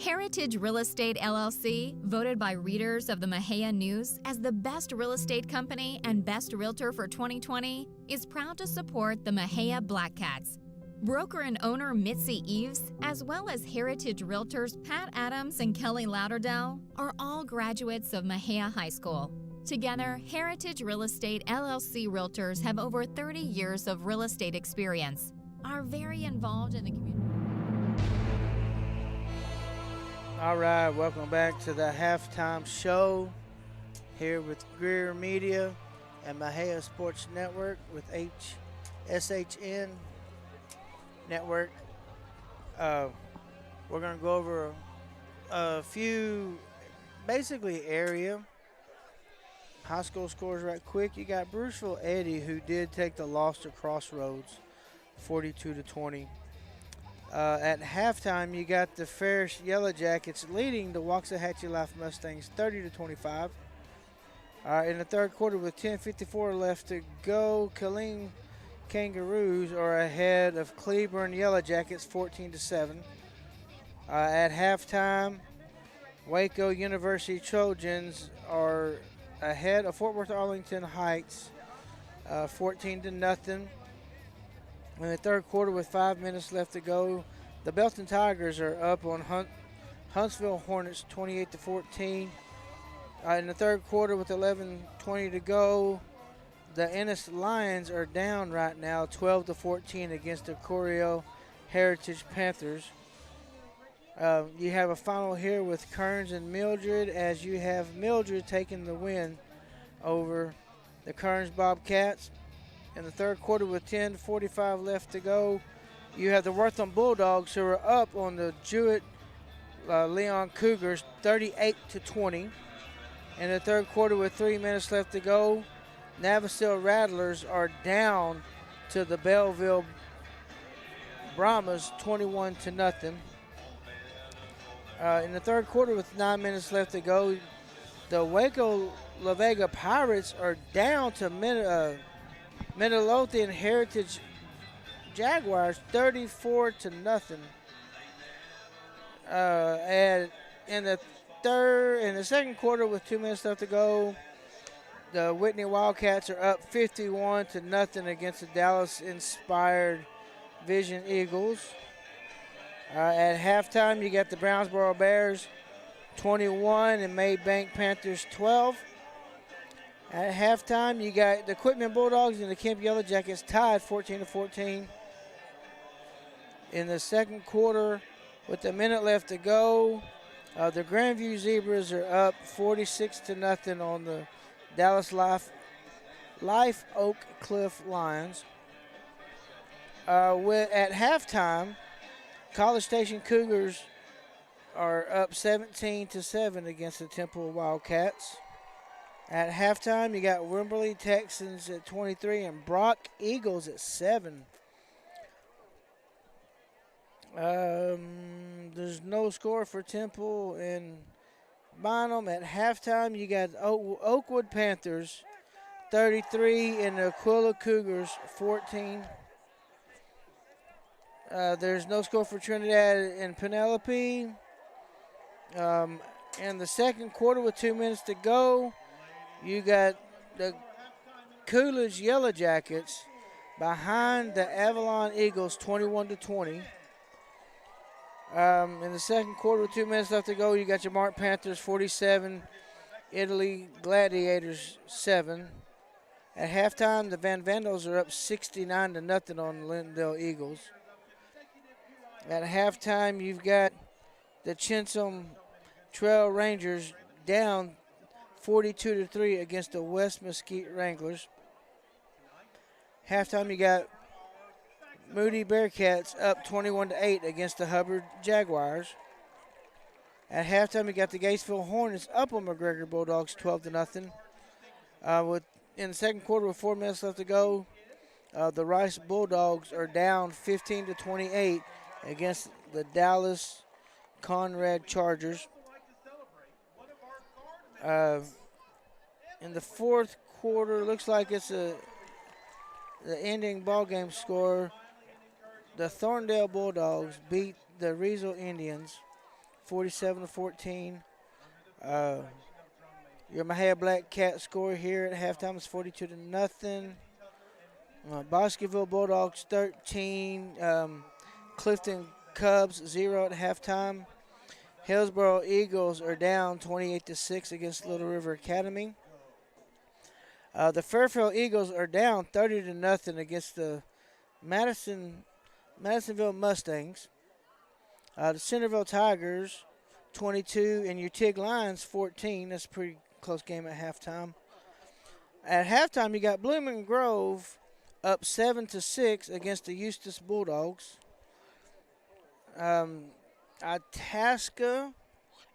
Heritage Real Estate LLC, voted by readers of the Mexia News as the best real estate company and best realtor for 2020, is proud to support the Mexia Black Cats. Broker and owner Mitzi Eves, as well as Heritage Realtors Pat Adams and Kelly Lauderdale, are all graduates of Mexia High School. Together, Heritage Real Estate LLC realtors have over 30 years of real estate experience, are very involved in the community. All right, welcome back to the halftime show here with Greer Media and Mexia Sports Network with SHN Network. We're going to go over a few, basically area high school scores right quick. You got Bruceville Eddy, who did take the loss to Crossroads, 42-20. At halftime, you got the Ferris Yellow Jackets leading the Waxahachie Life Mustangs 30-25. In the third quarter, with 10:54 left to go, Killeen Kangaroos are ahead of Cleburne Yellow Jackets 14-7. At halftime, Waco University Trojans are ahead of Fort Worth Arlington Heights 14-0. In the third quarter, with 5 minutes left to go, the Belton Tigers are up on Huntsville Hornets 28-14. In the third quarter, with 11:20 to go, the Ennis Lions are down right now 12-14 against the Corio Heritage Panthers. You have a final here with Kearns and Mildred, as you have Mildred taking the win over the Kearns Bobcats. In the third quarter, with 10:45 left to go, you have the Wortham Bulldogs, who are up on the Jewett Leon Cougars 38-20. In the third quarter, with 3 minutes left to go, Navasille Rattlers are down to the Belleville Brahmas 21-0. In the third quarter, with 9 minutes left to go, the Waco La Vega Pirates are down to Midlothian Heritage Jaguars 34-0. And in the second quarter, with 2 minutes left to go, the Whitney Wildcats are up 51-0 against the Dallas-inspired Vision Eagles. At halftime, you got the Brownsboro Bears 21 and Maybank Panthers 12. At halftime, you got the Quitman Bulldogs and the Kemp Yellow Jackets tied 14-14. In the second quarter, with a minute left to go, the Grandview Zebras are up 46-0 on the Dallas Life Oak Cliff Lions. At halftime, College Station Cougars are up 17-7 against the Temple Wildcats. At halftime, you got Wimberley Texans at 23 and Brock Eagles at 7. There's no score for Temple and Bynum. At halftime, you got Oakwood Panthers 33 and the Aquila Cougars 14. There's no score for Trinidad and Penelope. In the second quarter, with 2 minutes to go, you got the Coolidge Yellow Jackets behind the Avalon Eagles 21-20. In the second quarter, with 2 minutes left to go, you got your Mark Panthers 47, Italy Gladiators 7. At halftime, the Van Vandals are up 69-0 on the Lindale Eagles. At halftime, you've got the Chinsom Trail Rangers down 42-3 against the West Mesquite Wranglers. Halftime, you got Moody Bearcats up 21-8 against the Hubbard Jaguars. At halftime, you got the Gatesville Hornets up on McGregor Bulldogs 12-0. In the second quarter, with 4 minutes left to go, the Rice Bulldogs are down 15-28 against the Dallas Conrad Chargers. In the fourth quarter, looks like it's the ending ball game score. The Thorndale Bulldogs beat the Riesel Indians 47-14. Your Mexia Black Cat score here at halftime is 42-0. Bosqueville Bulldogs 13. Clifton Cubs 0 at halftime. Hillsboro Eagles are down 28-6 against Little River Academy. The Fairfield Eagles are down 30-0 against the Madisonville Mustangs. The Centerville Tigers 22 and your Tig Lions 14. That's a pretty close game at halftime. At halftime, you got Blooming Grove up 7-6 against the Eustis Bulldogs. Itasca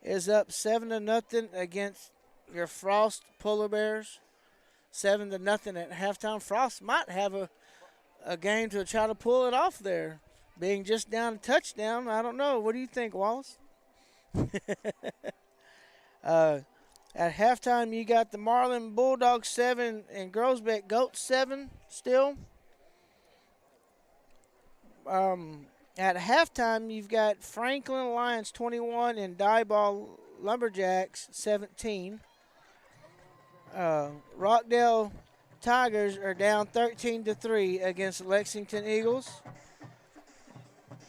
is up 7-0 against your Frost Polar Bears. 7-0 at halftime. Frost might have a game to try to pull it off there, being just down a touchdown. I don't know. What do you think, Wallace? At halftime, you got the Marlin Bulldogs 7 and Grosbeck Goats 7 still. At halftime, you've got Franklin Lions 21 and Dieball Lumberjacks 17. Rockdale Tigers are down 13-3 against Lexington Eagles.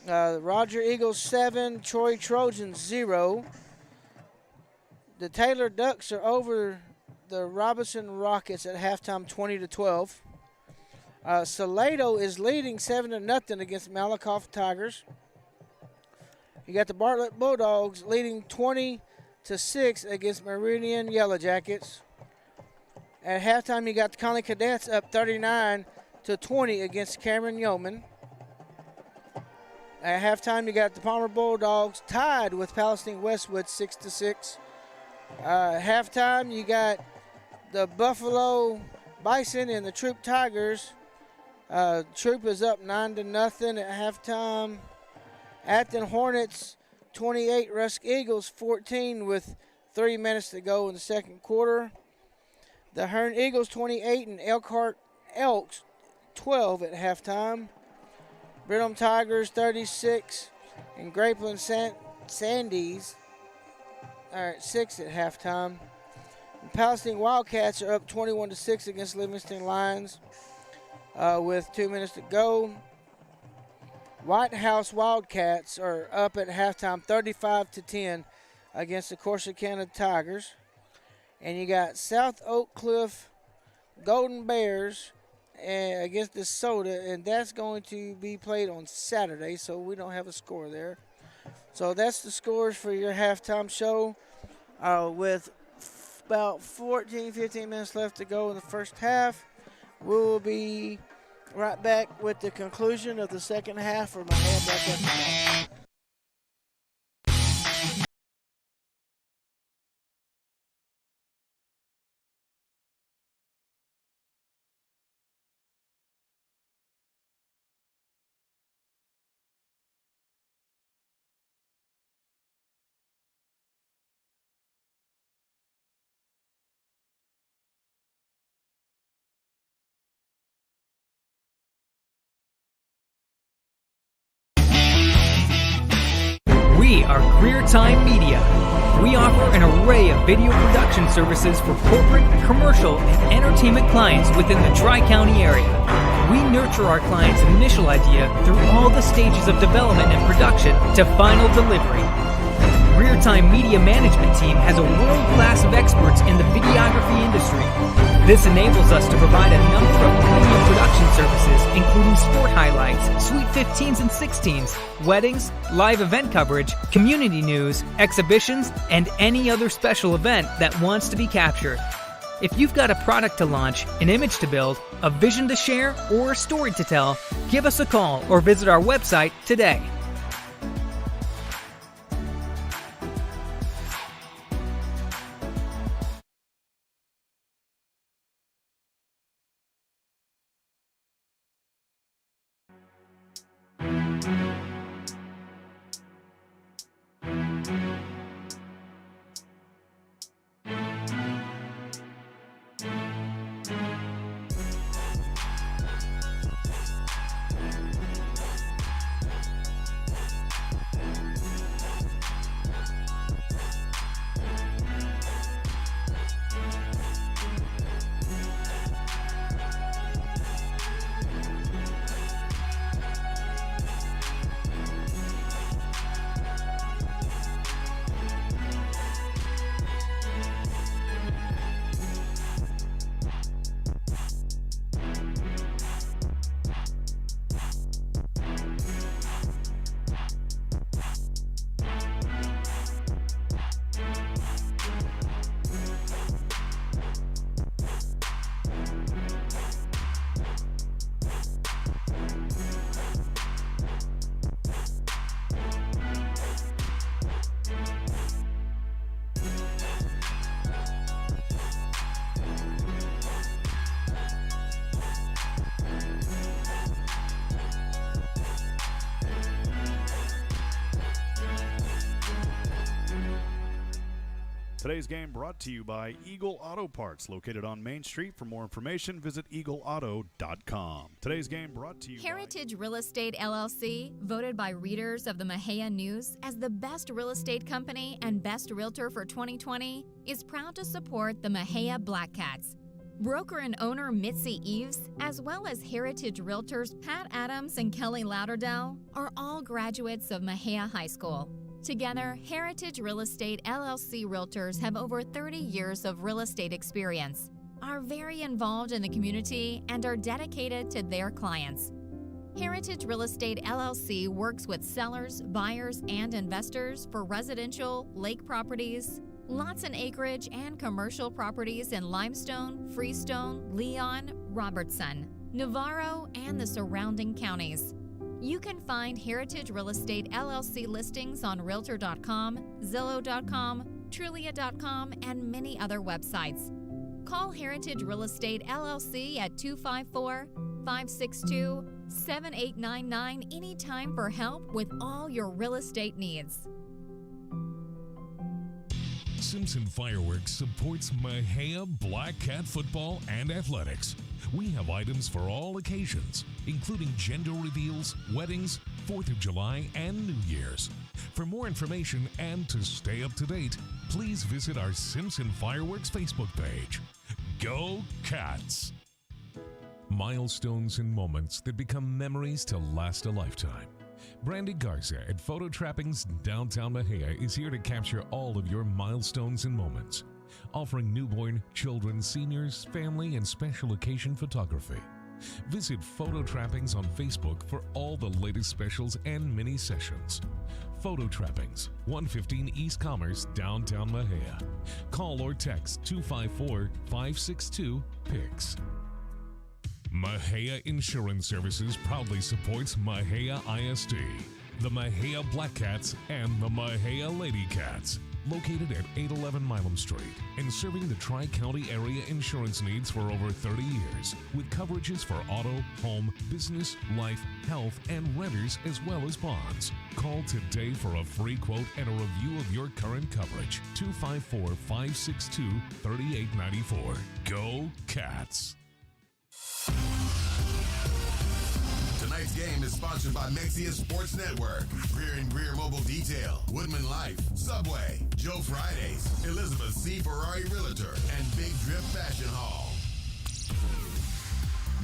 Roger Eagles 7, Troy Trojans 0. The Taylor Ducks are over the Robinson Rockets at halftime 20-12. Salado is leading 7-0 against Malakoff Tigers. You got the Bartlett Bulldogs leading 20-6 against Meridian Yellow Jackets. At halftime, you got the Conley Cadets up 39-20 against Cameron Yeoman. At halftime, you got the Palmer Bulldogs tied with Palestine Westwood 6-6. Halftime, you got the Buffalo Bison and the Troop Tigers. Troop is up 9-0 at halftime. Acton Hornets 28, Rusk Eagles 14 with 3 minutes to go in the second quarter. The Hearn Eagles 28 and Elkhart Elks 12 at halftime. Brenham Tigers 36 and Grapeland Sandies are at 6 at halftime. The Palestine Wildcats are up 21-6 against Livingston Lions with 2 minutes to go. White House Wildcats are up at halftime 35-10 against the Corsicana Tigers. And you got South Oak Cliff Golden Bears against DeSoto, and that's going to be played on Saturday, so we don't have a score there. So that's the scores for your halftime show with about 15 minutes left to go in the first half. We will be right back with the conclusion of the second half for Mexia Black Cat. are Career Time Media. We offer an array of video production services for corporate, commercial, and entertainment clients within the Tri-County area. We nurture our clients' initial idea through all the stages of development and production to final delivery. Career Time Media Management Team has a world class of experts in the videography industry. This enables us to provide a number of premium production services, including sport highlights, Sweet 15s and 16s, weddings, live event coverage, community news, exhibitions, and any other special event that wants to be captured. If you've got a product to launch, an image to build, a vision to share, or a story to tell, give us a call or visit our website today. Today's game brought to you by Eagle Auto Parts, located on Main Street. For more information, visit eagleauto.com. Today's game brought to you Heritage Real Estate LLC, voted by readers of the Mexia News as the best real estate company and best realtor for 2020, is proud to support the Mexia Black Cats. Broker and owner Mitzi Eves, as well as Heritage Realtors Pat Adams and Kelly Lauderdale, are all graduates of Mexia High School. Together, Heritage Real Estate LLC Realtors have over 30 years of real estate experience, are very involved in the community, and are dedicated to their clients. Heritage Real Estate LLC works with sellers, buyers, and investors for residential, lake properties, lots and acreage, and commercial properties in Limestone, Freestone, Leon, Robertson, Navarro, and the surrounding counties. You can find Heritage Real Estate LLC listings on Realtor.com, Zillow.com, Trulia.com, and many other websites. Call Heritage Real Estate LLC at 254-562-7899 anytime for help with all your real estate needs. Simpson Fireworks supports Mexia Black Cat football and athletics. We have items for all occasions, including gender reveals, weddings, 4th of July, and New Year's. For more information and to stay up to date, please visit our Simpson Fireworks Facebook page. Go Cats! Milestones and moments that become memories to last a lifetime. Brandy Garza at Photo Trappings Downtown Mexia is here to capture all of your milestones and moments, offering newborn, children, seniors, family, and special occasion photography. Visit Photo Trappings on Facebook for all the latest specials and mini sessions. Photo Trappings, 115 East Commerce, Downtown Mexia. Call or text 254-562-PICS. Mexia Insurance Services proudly supports Mexia ISD, the Mexia Black Cats, and the Mexia Lady Cats. Located at 811 Milam Street and serving the Tri-County area insurance needs for over 30 years, with coverages for auto, home, business, life, health, and renters, as well as bonds. Call today for a free quote and a review of your current coverage. 254-562-3894. Go Cats! Tonight's game is sponsored by Mexia Sports Network, Greer and Greer Mobile Detail, Woodman Life, Subway, Joe Fridays, Elizabeth C. Ferrari Realtor, and Big Drip Fashion Hall.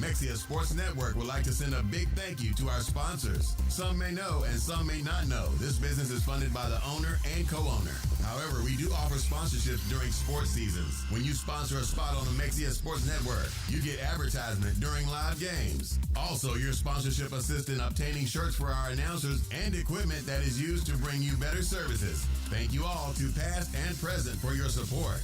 Mexia Sports Network would like to send a big thank you to our sponsors. Some may know and some may not know this business is funded by the owner and co-owner. However, we do offer sponsorships during sports seasons. When you sponsor a spot on the Mexia Sports Network, you get advertisement during live games. Also, your sponsorship assists in obtaining shirts for our announcers and equipment that is used to bring you better services. Thank you all to past and present for your support.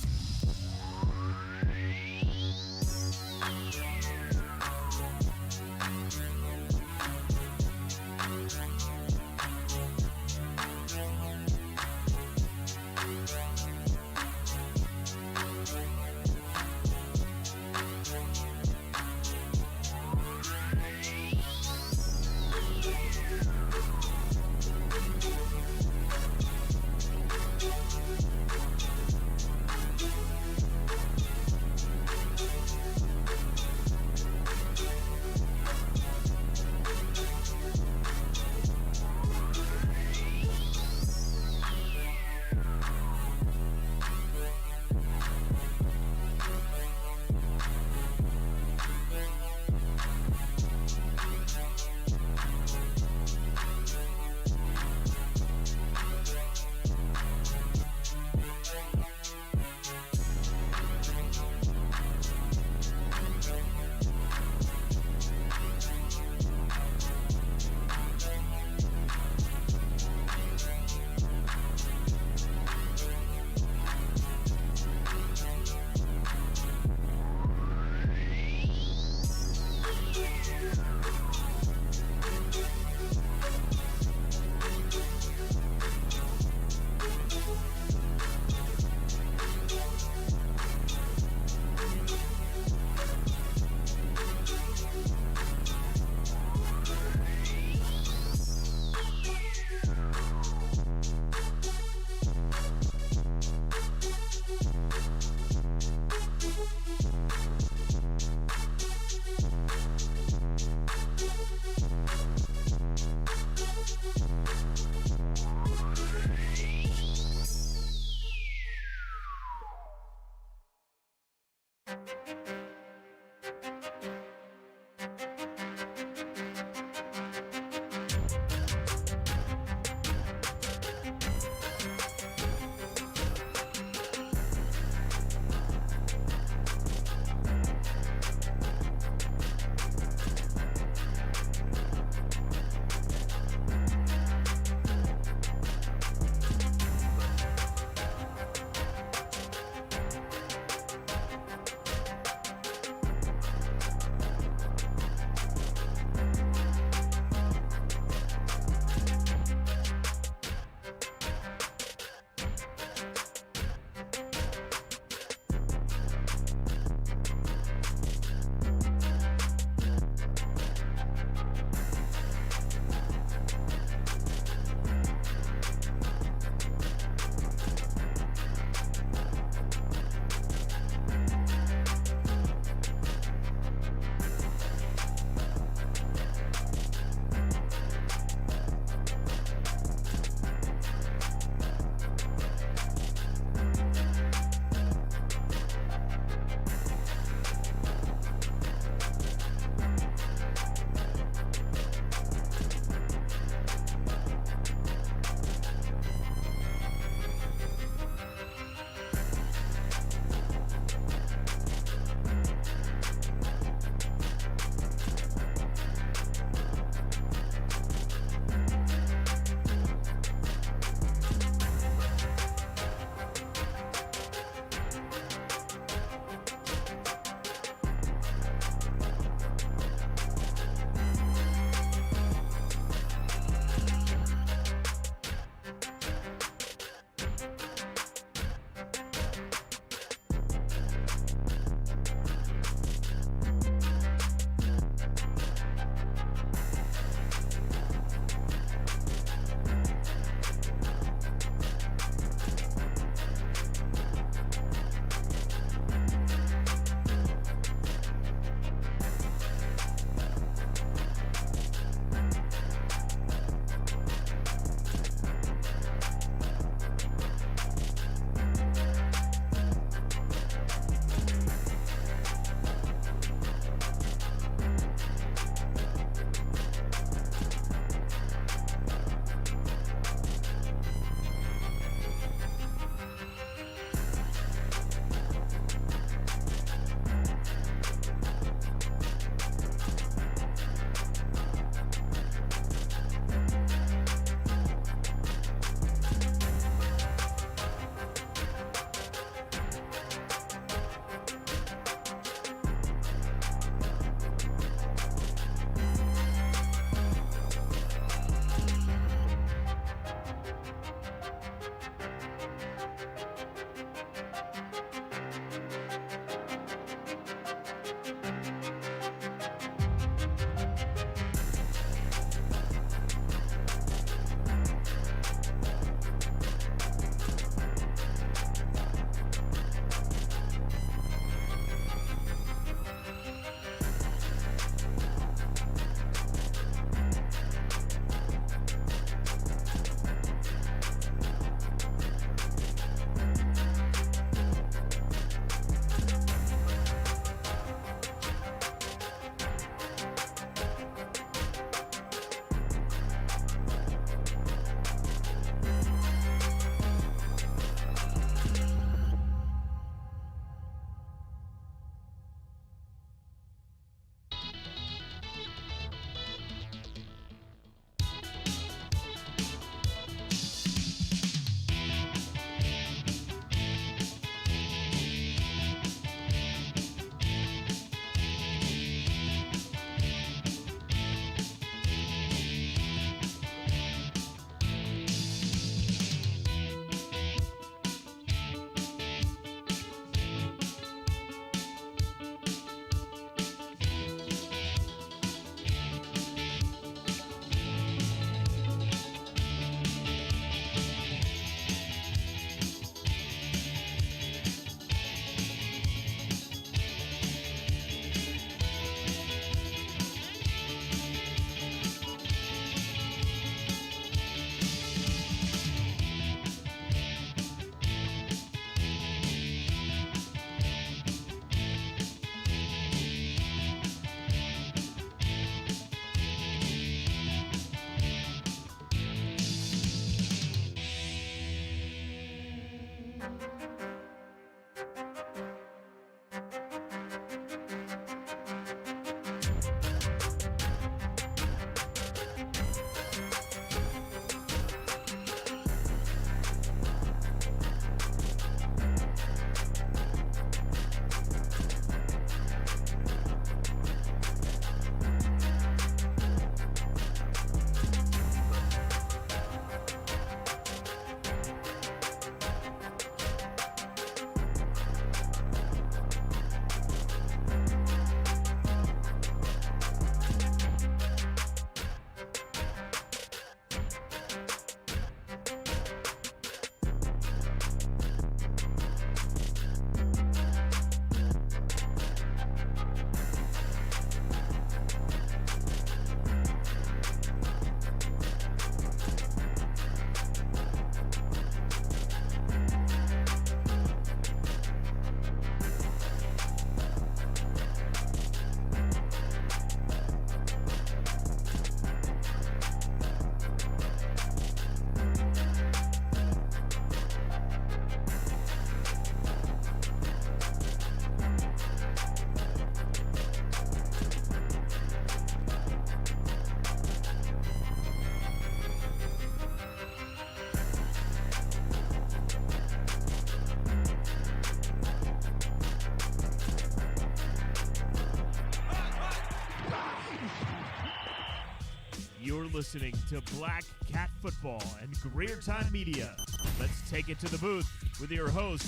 You're listening to Black Cat Football and Greer Time Media. Let's take it to the booth with your host,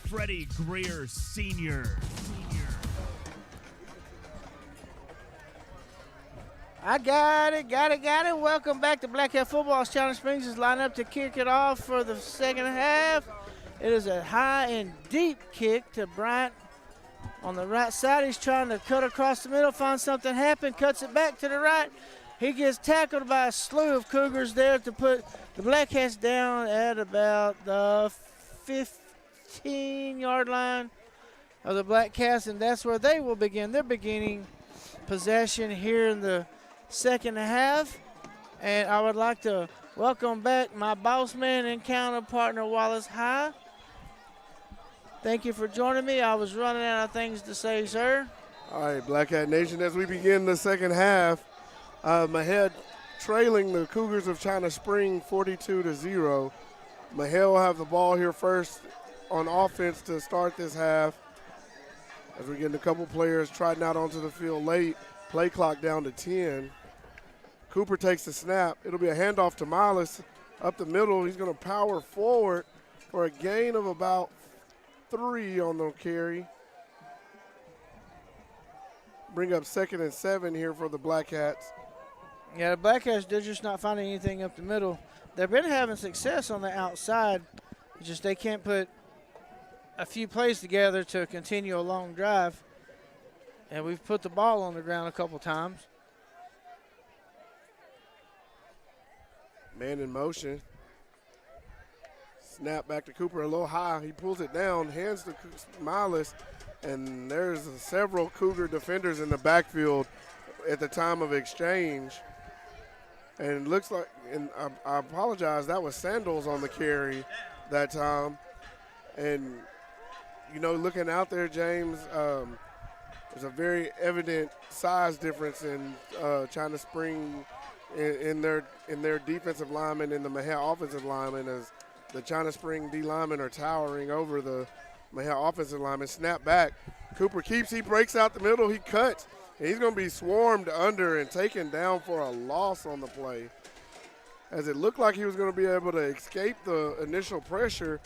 Freddie Greer Sr. I got it. Welcome back to Black Cat Football. China Springs is lined up to kick it off for the second half. It is a high and deep kick to Bryant on the right side. He's trying to cut across the middle, find something happen, cuts it back to the right. He gets tackled by a slew of Cougars there to put the Black Cats down at about the 15-yard line of the Black Cats, and that's where they will begin. They're beginning possession here in the second half, and I would like to welcome back my boss man and counterpartner, Wallace High. Thank you for joining me. I was running out of things to say, sir. All right, Black Cat Nation, as we begin the second half, Mexia trailing the Cougars of China Spring 42-0. Mexia will have the ball here first on offense to start this half. As we're getting a couple players trotting out onto the field late, play clock down to 10. Cooper takes the snap. It'll be a handoff to Miles up the middle. He's going to power forward for a gain of about 3 on the carry. Bring up 2nd and 7 here for the Black Cats. Yeah, the Black Cats, they're just not finding anything up the middle. They've been having success on the outside. It's just they can't put a few plays together to continue a long drive. And we've put the ball on the ground a couple times. Man in motion. Snap back to Cooper a little high. He pulls it down, hands to Miles, and there's several Cougar defenders in the backfield at the time of exchange. And it looks like, and I apologize, that was Sandals on the carry that time. And, you know, looking out there, James, there's a very evident size difference in China Spring in their defensive linemen and the Mexia offensive linemen, as the China Spring D linemen are towering over the Mexia offensive linemen. Snap back. Cooper keeps, he breaks out the middle, he cuts. And he's going to be swarmed under and taken down for a loss on the play, as it looked like he was going to be able to escape the initial pressure,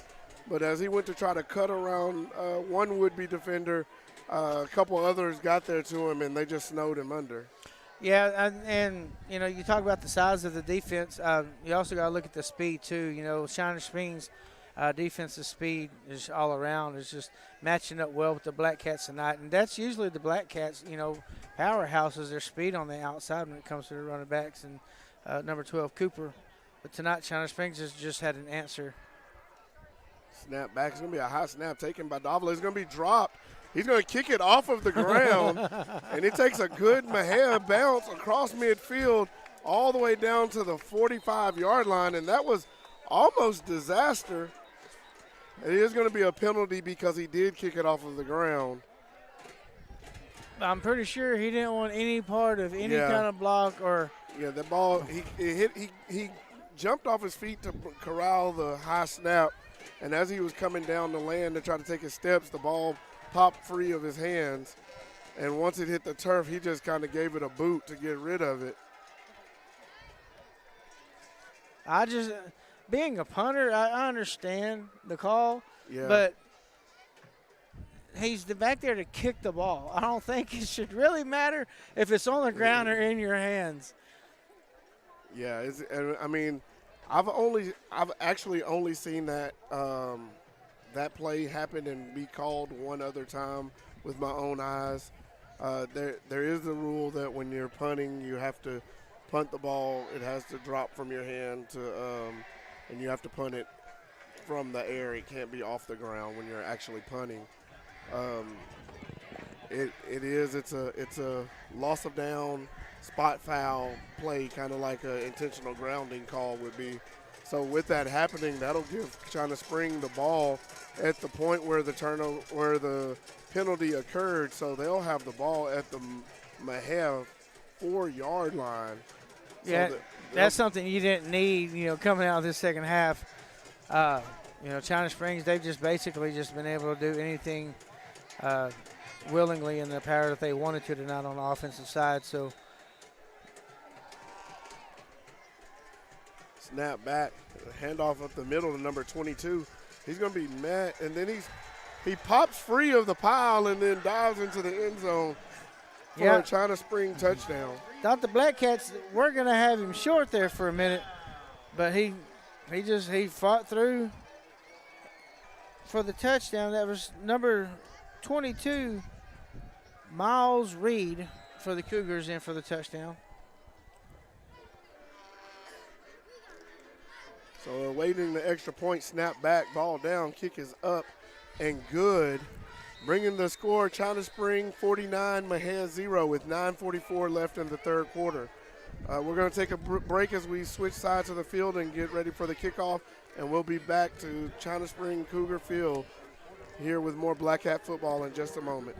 but as he went to try to cut around one would-be defender, a couple others got there to him, and they just snowed him under. Yeah, and you know, you talk about the size of the defense. You also got to look at the speed, too. You know, China Springs' defensive speed is all around. It's just matching up well with the Black Cats tonight. And that's usually the Black Cats, you know, powerhouses, their speed on the outside when it comes to the running backs, and number 12, Cooper. But tonight, China Springs has just had an answer. Snap back. It's going to be a high snap taken by Davila. It's going to be dropped. He's going to kick it off of the ground, and it takes a good Mexia bounce across midfield all the way down to the 45-yard line, and that was almost disaster. It is going to be a penalty because he did kick it off of the ground. I'm pretty sure he didn't want any part of any kind of block or. Yeah, the ball, he jumped off his feet to corral the high snap, and as he was coming down the land to try to take his steps, the ball popped free of his hands. And once it hit the turf, he just kind of gave it a boot to get rid of it. Being a punter, I understand the call, yeah, but he's back there to kick the ball. I don't think it should really matter if it's on the ground or in your hands. Yeah, I mean, I've actually only seen that that play happen and be called one other time with my own eyes. There is the rule that when you're punting, you have to punt the ball. It has to drop from your hand and you have to punt it from the air. It can't be off the ground when you're actually punting. It's a loss of down, spot foul play, kind of like an intentional grounding call would be. So with that happening, that'll give China Spring the ball at the point where the penalty occurred. So they'll have the ball at the Mexia 4-yard line. Yeah, so that's something you didn't need, you know, coming out of this second half. You know, China Springs, they've just basically just been able to do anything willingly in their power that they wanted to tonight on the offensive side. So Snap back, handoff up the middle to number 22. He's going to be mad, and then he pops free of the pile and then dives into the end zone for a China Spring touchdown. Thought the Black Cats were going to have him short there for a minute, but he fought through for the touchdown. That was number 22, Miles Reed, for the Cougars in for the touchdown. So awaiting the extra point, snap back, ball down, kick is up and good. Bringing the score, China Spring 49, Mexia 0 with 9:44 left in the third quarter. We're going to take a break as we switch sides of the field and get ready for the kickoff, and we'll be back to China Spring Cougar Field here with more Black Cat football in just a moment.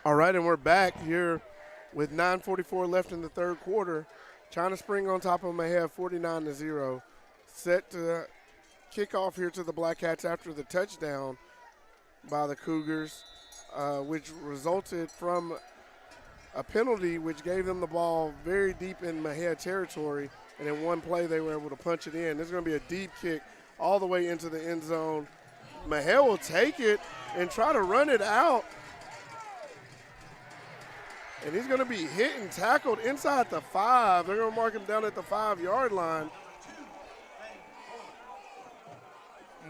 All right, and we're back here with 9:44 left in the third quarter. China Spring on top of Mexia 49-0. Set to kick off here to the Black Cats after the touchdown by the Cougars, which resulted from a penalty which gave them the ball very deep in Mexia territory, and in one play they were able to punch it in. This is going to be a deep kick all the way into the end zone. Mexia will take it and try to run it out. And he's going to be hit and tackled inside the 5. They're going to mark him down at the 5-yard line.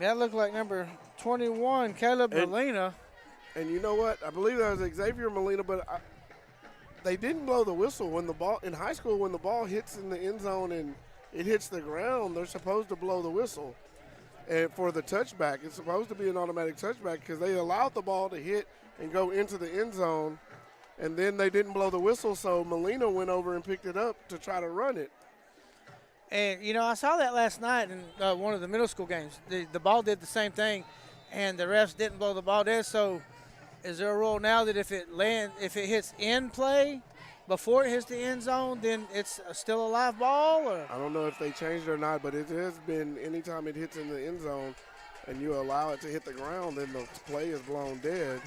That looked like number 21, Caleb Molina. And you know what? I believe that was Xavier Molina, but they didn't blow the whistle when the ball in high school. When the ball hits in the end zone and it hits the ground, they're supposed to blow the whistle. And for the touchback, it's supposed to be an automatic touchback because they allowed the ball to hit and go into the end zone. And then they didn't blow the whistle, so Molina went over and picked it up to try to run it. And, you know, I saw that last night in one of the middle school games. The ball did the same thing, and the refs didn't blow the ball dead. So is there a rule now that if it hits in play before it hits the end zone, then it's still a live ball? Or? I don't know if they changed it or not, but it has been anytime it hits in the end zone and you allow it to hit the ground, then the play is blown dead.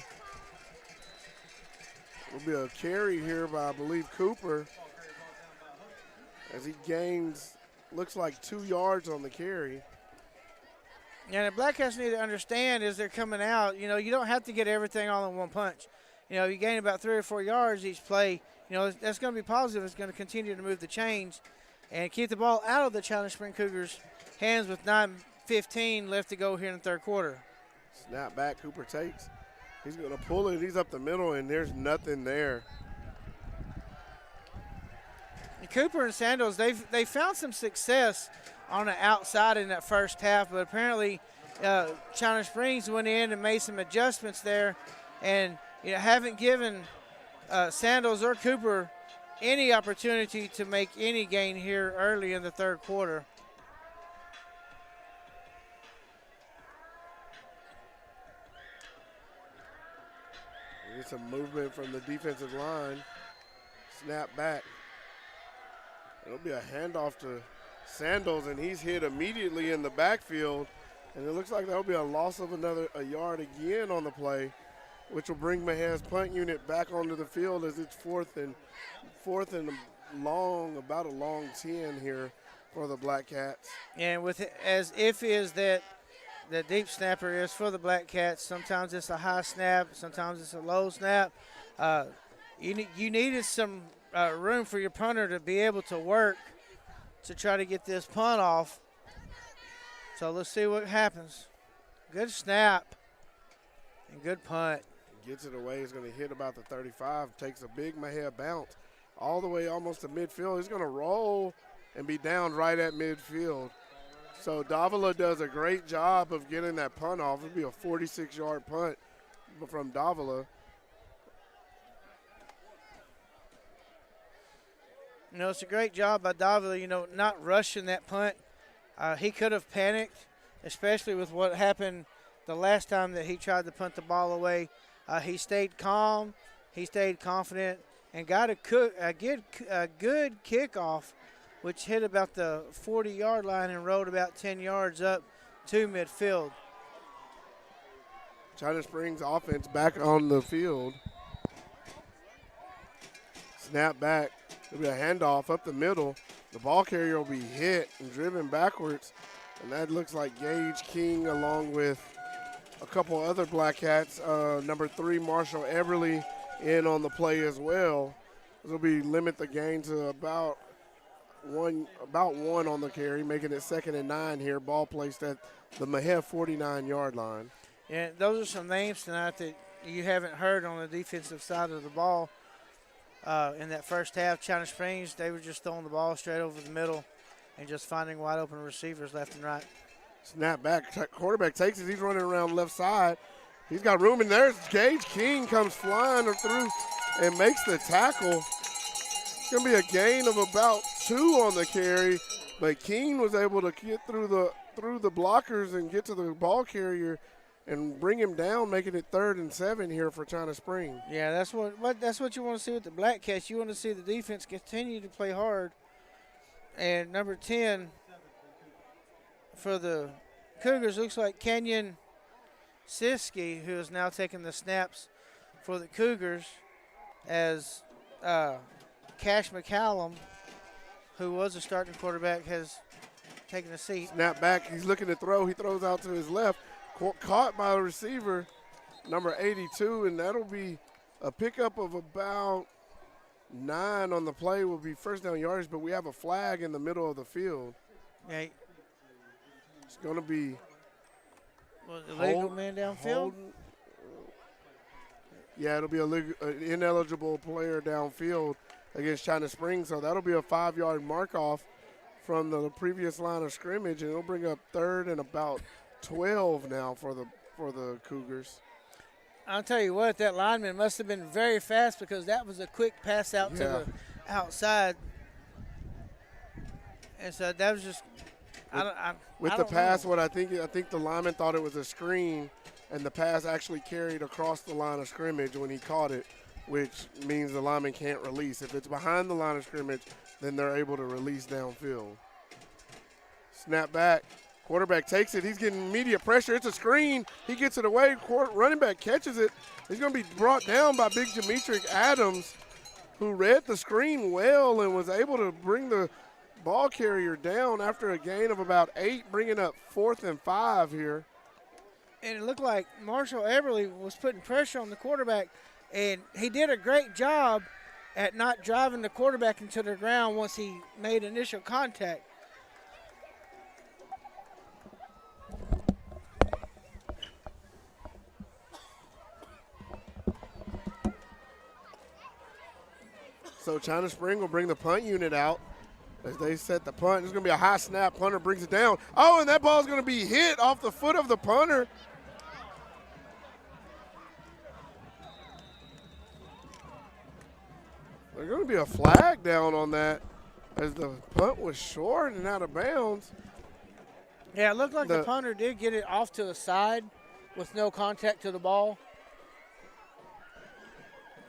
Will be a carry here by, I believe, Cooper as he gains, looks like 2 yards on the carry. And the Black Cats need to understand as they're coming out, you know, you don't have to get everything all in one punch. You know, you gain about 3 or 4 yards each play. You know, that's going to be positive. It's going to continue to move the chains and keep the ball out of the China Spring Cougars' hands with 9:15 left to go here in the third quarter. Snap back, Cooper takes. He's going to pull it. He's up the middle, and there's nothing there. And Cooper and Sandals, they found some success on the outside in that first half, but apparently China Springs went in and made some adjustments there, and haven't given Sandals or Cooper any opportunity to make any gain here early in the third quarter. Get some movement from the defensive line. Snap back. It'll be a handoff to Sandals, and he's hit immediately in the backfield. And it looks like there'll be a loss of a yard again on the play, which will bring Mexia's punt unit back onto the field as it's fourth and long, about a long 10 here for the Black Cats. And with it, as iffy as that the deep snapper is for the Black Cats, sometimes it's a high snap, sometimes it's a low snap. You needed some room for your punter to be able to work to try to get this punt off. So let's see what happens. Good snap and good punt. Gets it away. He's going to hit about the 35. Takes a big Mexia bounce all the way almost to midfield. He's going to roll and be down right at midfield. So Davila does a great job of getting that punt off. It'll be a 46-yard punt from Davila. It's a great job by Davila, not rushing that punt. He could have panicked, especially with what happened the last time that he tried to punt the ball away. He stayed calm, he stayed confident, and got a good kickoff, which hit about the 40-yard line and rolled about 10 yards up to midfield. China Springs offense back on the field. Snap back. There'll be a handoff up the middle. The ball carrier will be hit and driven backwards. And that looks like Gage King along with a couple other Black Cats. Number 3, Marshall Everly, in on the play as well. This will be limit the gain to about one on the carry, making it 2nd and 9 here. Ball placed at the Mexia 49-yard line. Yeah, those are some names tonight that you haven't heard on the defensive side of the ball. In that first half, China Springs, they were just throwing the ball straight over the middle and just finding wide open receivers left and right. Snap back. Quarterback takes it. He's running around left side. He's got room, and there's Gage King comes flying through and makes the tackle. It's going to be a gain of about 2 on the carry, but King was able to get through the blockers and get to the ball carrier and bring him down, making it 3rd and 7 here for China Spring. Yeah, that's what you want to see with the Black Cats. You want to see the defense continue to play hard. And number 10 for the Cougars looks like Kenyon Siski, who is now taking the snaps for the Cougars, as Cash McCallum, who was a starting quarterback, has taken a seat. Snap back. He's looking to throw. He throws out to his left. Caught by the receiver, number 82, and that'll be a pickup of about 9 on the play. Will be first down yardage, but we have a flag in the middle of the field. Yeah. It's going to be illegal man downfield? Yeah, it'll be an ineligible player downfield against China Springs, so that'll be a 5-yard mark-off from the previous line of scrimmage, and it'll bring up 3rd and about 12 now for the Cougars. I'll tell you what, that lineman must have been very fast, because that was a quick pass out to the outside. And so that was just with the pass, what I think the lineman thought it was a screen, and the pass actually carried across the line of scrimmage when he caught it, which means the lineman can't release. If it's behind the line of scrimmage, then they're able to release downfield. Snap back. Quarterback takes it. He's getting immediate pressure. It's a screen. He gets it away. Running back catches it. He's going to be brought down by big Demetric Adams, who read the screen well and was able to bring the ball carrier down after a gain of about 8, bringing up 4th and 5 here. And it looked like Marshall Everly was putting pressure on the quarterback, and he did a great job at not driving the quarterback into the ground once he made initial contact. So China Spring will bring the punt unit out as they set the punt. There's going to be a high snap. Punter brings it down. Oh, and that ball is going to be hit off the foot of the punter. There's going to be a flag down on that as the punt was short and out of bounds. Yeah, it looked like the punter did get it off to the side with no contact to the ball.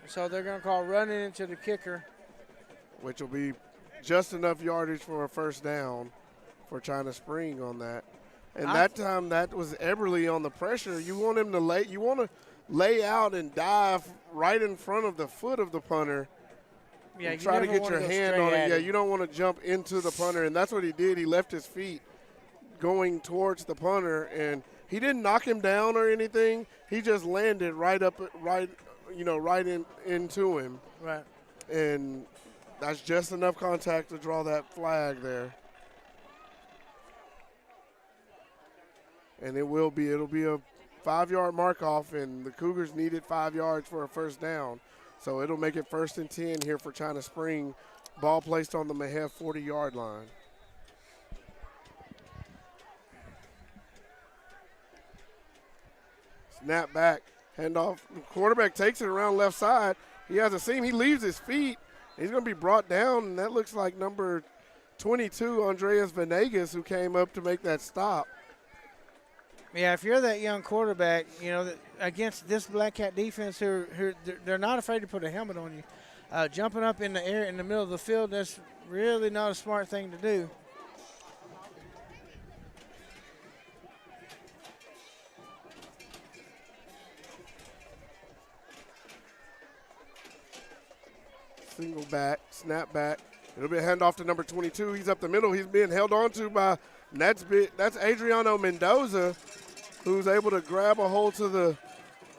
So they're going to call running into the kicker, which will be just enough yardage for a first down for China Spring on that. And that time that was Eberly on the pressure. You want him to lay out and dive right in front of the foot of the punter. Yeah, and try to get your hand on it. Yeah, you don't want to jump into the punter, and that's what he did. He left his feet going towards the punter, and he didn't knock him down or anything. He just landed right into him. Right. And that's just enough contact to draw that flag there. And it'll be a 5-yard mark off, and the Cougars needed 5 yards for a first down. So it'll make it 1st and 10 here for China Spring. Ball placed on the Mexia 40-yard line. Snap back, handoff. Quarterback takes it around left side. He has a seam. He leaves his feet, He's going to be brought down, and that looks like number 22, Andreas Venegas, who came up to make that stop. Yeah, if you're that young quarterback, you know, against this Black Cat defense, who they're not afraid to put a helmet on you. Jumping up in the air in the middle of the field, that's really not a smart thing to do. Single back, snap back. It'll be a handoff to number 22. He's up the middle. He's being held on to by, that's Adriano Mendoza, who's able to grab a hold to the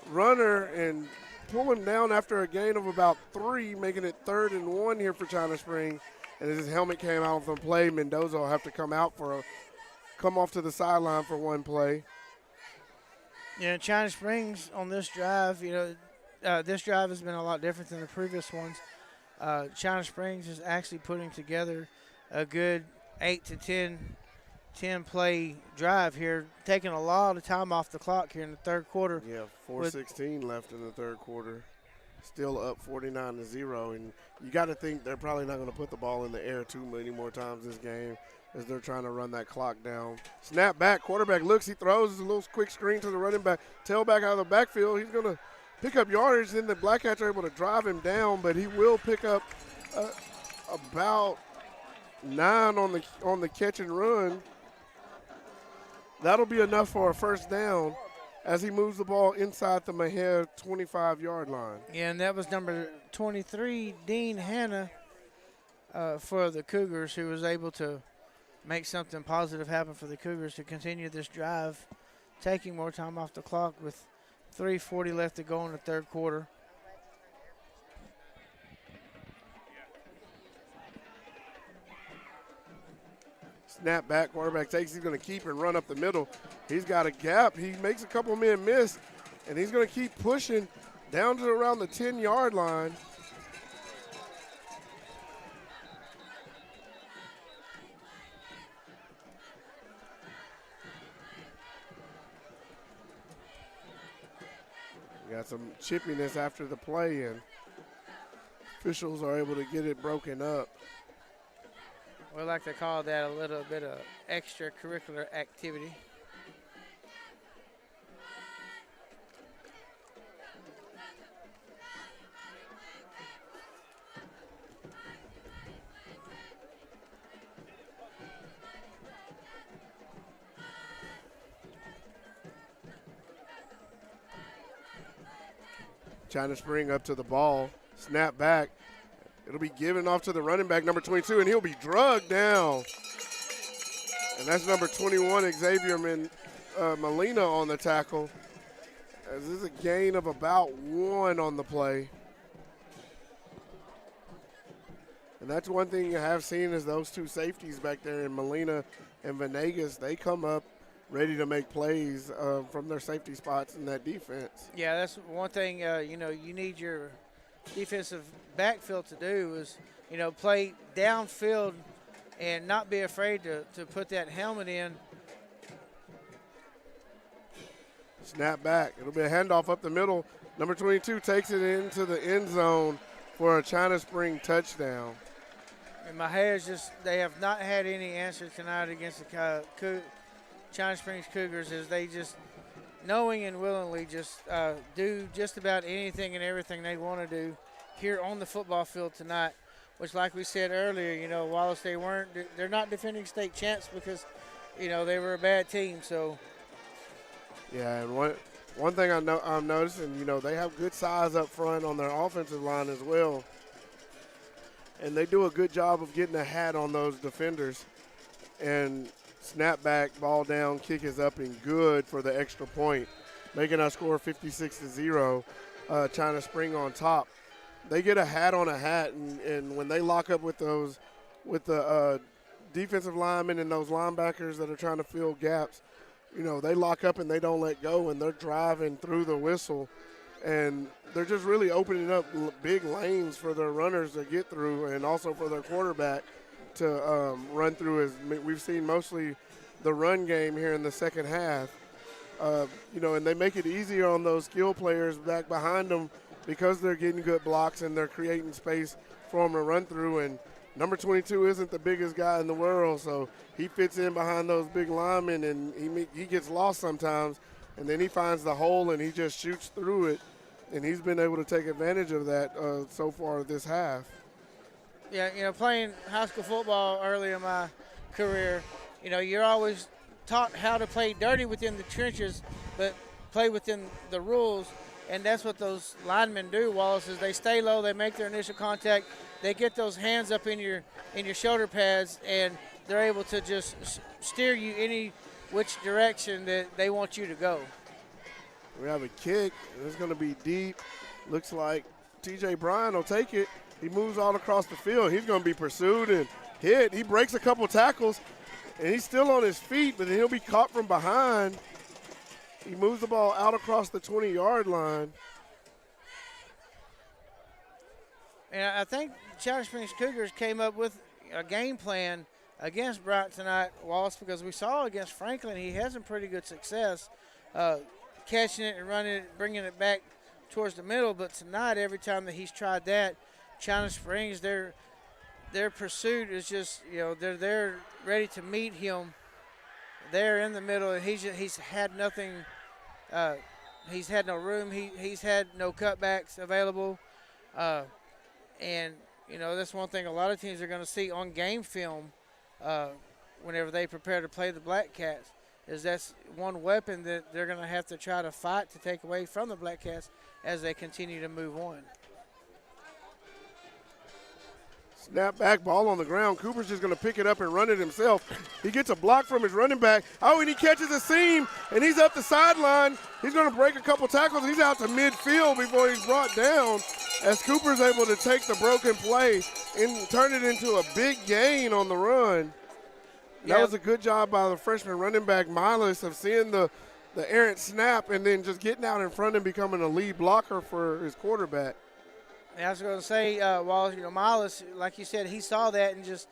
runner and pull him down after a gain of about 3, making it 3rd and 1 here for China Spring. And as his helmet came out from play, Mendoza will have to come off to the sideline for one play. Yeah, China Springs on this drive, you know, this drive has been a lot different than the previous ones. China Springs is actually putting together a good 8 to 10 play drive here, taking a lot of time off the clock here in the third quarter. Yeah, 4:16 left in the third quarter. Still up 49-0, and you got to think they're probably not going to put the ball in the air too many more times this game as they're trying to run that clock down. Snap back, quarterback looks, he throws a little quick screen to the running back, tailback out of the backfield. He's going to pick up yardage, then the Black Cats are able to drive him down, but he will pick up about 9 on the catch and run. That'll be enough for a first down as he moves the ball inside the Mexia 25-yard line. Yeah, and that was number 23, Dean Hanna, for the Cougars, who was able to make something positive happen for the Cougars to continue this drive, taking more time off the clock with 3:40 left to go in the third quarter. Snap back, quarterback takes, he's going to keep and run up the middle. He's got a gap. He makes a couple men miss, and he's going to keep pushing down to around the 10-yard line. We got some chippiness after the play, and officials are able to get it broken up. We like to call that a little bit of extracurricular activity. China Spring up to the ball, snap back. It'll be given off to the running back, number 22, and he'll be drugged down. And that's number 21, Xavier Molina on the tackle. As this is a gain of about 1 on the play. And that's one thing you have seen is those two safeties back there in Molina and Venegas, they come up ready to make plays from their safety spots in that defense. Yeah, that's one thing, you know, you need your defensive backfield to do is, you know, play downfield and not be afraid to put that helmet in. Snap back. It'll be a handoff up the middle. Number 22 takes it into the end zone for a China Spring touchdown. And Mexia's just, they have not had any answer tonight against the China Springs Cougars, as they just knowing and willingly just do just about anything and everything they want to do here on the football field tonight, which, like we said earlier, you know, Wallace, they're not defending state champs because, you know, they were a bad team. So, yeah, and one thing I'm noticing, you know, they have good size up front on their offensive line as well, and they do a good job of getting a hat on those defenders. And snap back, ball down, kick is up and good for the extra point, making our score 56-0. China Spring on top. They get a hat on a hat, and when they lock up with the defensive linemen and those linebackers that are trying to fill gaps, you know, they lock up and they don't let go, and they're driving through the whistle, and they're just really opening up big lanes for their runners to get through, and also for their quarterback to run through. As we've seen mostly the run game here in the second half, you know, and they make it easier on those skill players back behind them because they're getting good blocks and they're creating space for him to run through. And number 22 isn't the biggest guy in the world, so he fits in behind those big linemen, and he gets lost sometimes, and then he finds the hole and he just shoots through it, and he's been able to take advantage of that so far this half. Yeah, playing high school football early in my career, you're always taught how to play dirty within the trenches, but play within the rules, and that's what those linemen do, Wallace, is they stay low, they make their initial contact, they get those hands up in your shoulder pads, and they're able to just steer you any which direction that they want you to go. We have a kick, and it's going to be deep. Looks like T.J. Bryan will take it. He moves all across the field. He's going to be pursued and hit. He breaks a couple tackles, and he's still on his feet, but he'll be caught from behind. He moves the ball out across the 20-yard line. And I think China Springs Cougars came up with a game plan against Bryant tonight, Wallace, because we saw against Franklin he has some pretty good success catching it and running it, bringing it back towards the middle. But tonight, every time that he's tried that, China Springs, their pursuit is just, they're there ready to meet him there in the middle, and he's had nothing. He's had no room. He's had no cutbacks available, and that's one thing a lot of teams are going to see on game film whenever they prepare to play the Black Cats. Is that's one weapon that they're going to have to try to fight to take away from the Black Cats as they continue to move on. Snap back, ball on the ground. Cooper's just going to pick it up and run it himself. He gets a block from his running back. Oh, and he catches a seam, and he's up the sideline. He's going to break a couple tackles. He's out to midfield before he's brought down as Cooper's able to take the broken play and turn it into a big gain on the run. That was a good job by the freshman running back, Miles, of seeing the errant snap and then just getting out in front and becoming a lead blocker for his quarterback. I was going to say, Miles, like you said, he saw that and just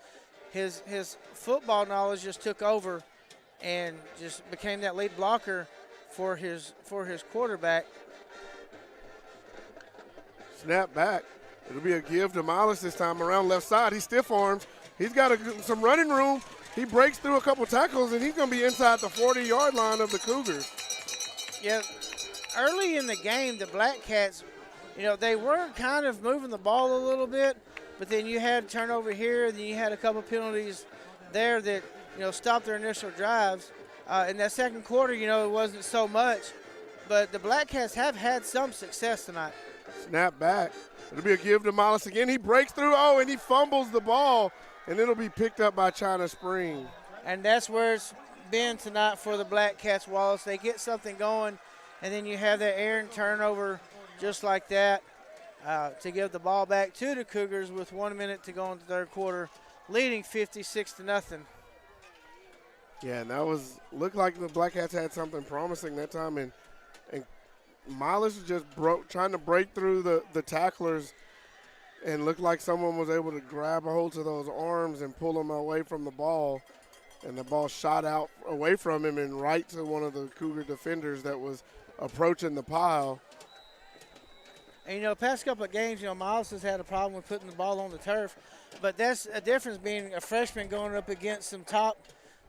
his football knowledge just took over and just became that lead blocker for his quarterback. Snap back. It'll be a give to Miles this time around left side. He stiff arms. He's got some running room. He breaks through a couple tackles, and he's going to be inside the 40-yard line of the Cougars. Yeah, early in the game, the Black Cats, they were kind of moving the ball a little bit, but then you had turnover here, and then you had a couple penalties there that, stopped their initial drives. In that second quarter, it wasn't so much, but the Black Cats have had some success tonight. Snap back. It'll be a give to Miles again. He breaks through, and he fumbles the ball, and it'll be picked up by China Spring. And that's where it's been tonight for the Black Cats, Wallace. They get something going, and then you have that errant turnover just like that to give the ball back to the Cougars with 1 minute to go in the third quarter, leading 56-0. Yeah, and looked like the Black Cats had something promising that time, and Miles was just trying to break through the tacklers, and looked like someone was able to grab a hold of those arms and pull him away from the ball, and the ball shot out away from him and right to one of the Cougar defenders that was approaching the pile. And, past couple of games, Miles has had a problem with putting the ball on the turf, but that's a difference being a freshman going up against some top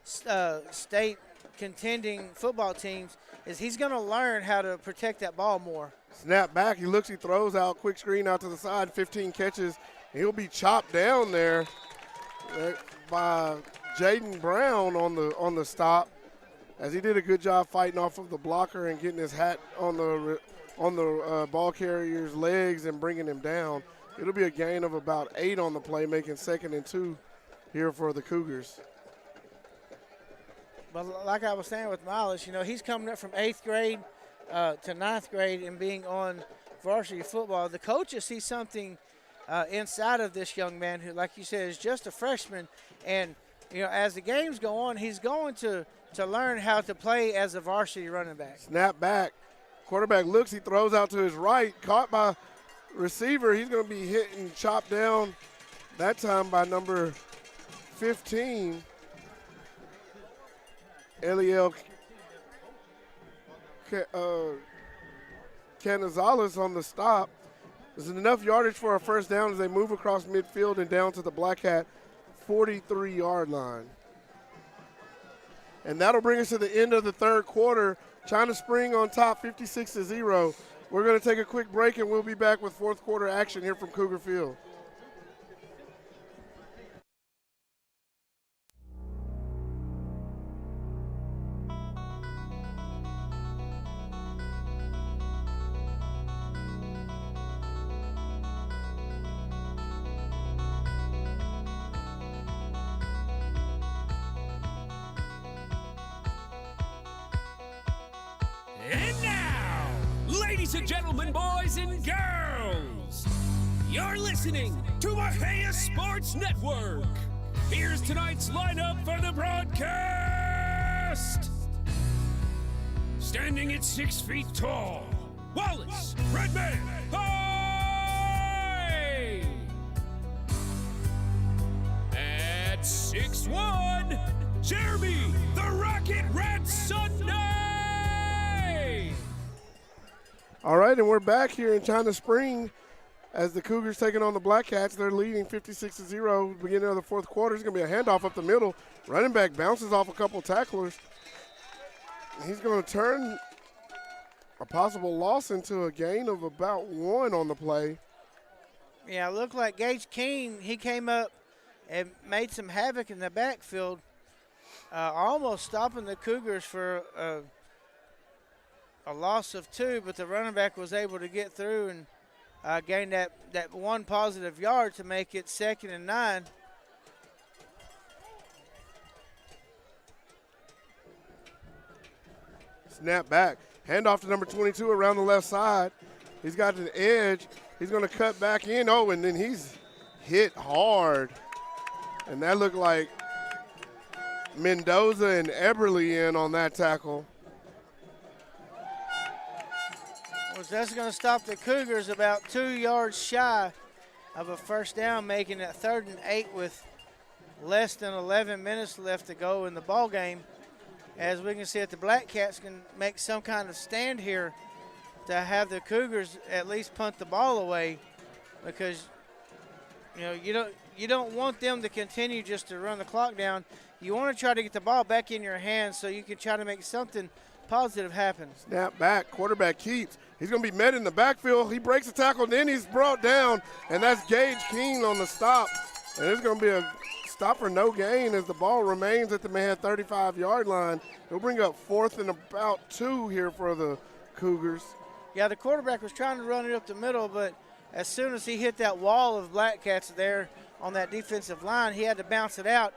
state contending football teams is he's going to learn how to protect that ball more. Snap back, he looks, he throws out, quick screen out to the side, 15 catches. He'll be chopped down there by Jaden Brown on the stop, as he did a good job fighting off of the blocker and getting his hat on the ball carrier's legs and bringing him down. It'll be a gain of about 8 on the play, making 2nd and 2 here for the Cougars. But like I was saying with Miles, he's coming up from 8th grade to 9th grade and being on varsity football. The coaches see something inside of this young man who, like you said, is just a freshman. And, as the games go on, he's going to learn how to play as a varsity running back. Snap back. Quarterback looks, he throws out to his right, caught by receiver. He's going to be hit and chopped down, that time by number 15, Eliel Canizales on the stop. This is enough yardage for a first down as they move across midfield and down to the Black Cat 43-yard line. And that'll bring us to the end of the third quarter. China Spring on top 56-0. We're going to take a quick break and we'll be back with fourth quarter action here from Cougar Field. And now, ladies and gentlemen, boys and girls, you're listening to Mexia Sports Network. Here's tonight's lineup for the broadcast. Standing at 6 feet tall, Wallace Redman High. At 6'1", Jeremy the Rocket Rat Sunday. All right, and we're back here in China Spring as the Cougars taking on the Black Cats. They're leading 56-0 beginning of the fourth quarter. It's going to be a handoff up the middle. Running back bounces off a couple tacklers. He's going to turn a possible loss into a gain of about 1 on the play. Yeah, it looked like Gage Keene, he came up and made some havoc in the backfield, almost stopping the Cougars for a loss of 2, but the running back was able to get through and gain that 1 positive yard to make it 2nd and 9. Snap back. Handoff to number 22 around the left side. He's got an edge. He's going to cut back in. Oh, and then he's hit hard. And that looked like Mendoza and Eberly in on that tackle. Well, that's going to stop the Cougars about 2 yards shy of a first down, making it 3rd and 8 with less than 11 minutes left to go in the ball game. As we can see, if the Black Cats can make some kind of stand here to have the Cougars at least punt the ball away, because you don't want them to continue just to run the clock down. You want to try to get the ball back in your hands so you can try to make something positive happen. Snap back, quarterback keeps. He's going to be met in the backfield. He breaks the tackle, and then he's brought down, and that's Gage Keene on the stop. And it's going to be a stop for no gain as the ball remains at the Mexia 35-yard line. It'll bring up 4th and about 2 here for the Cougars. Yeah, the quarterback was trying to run it up the middle, but as soon as he hit that wall of Black Cats there on that defensive line, he had to bounce it out.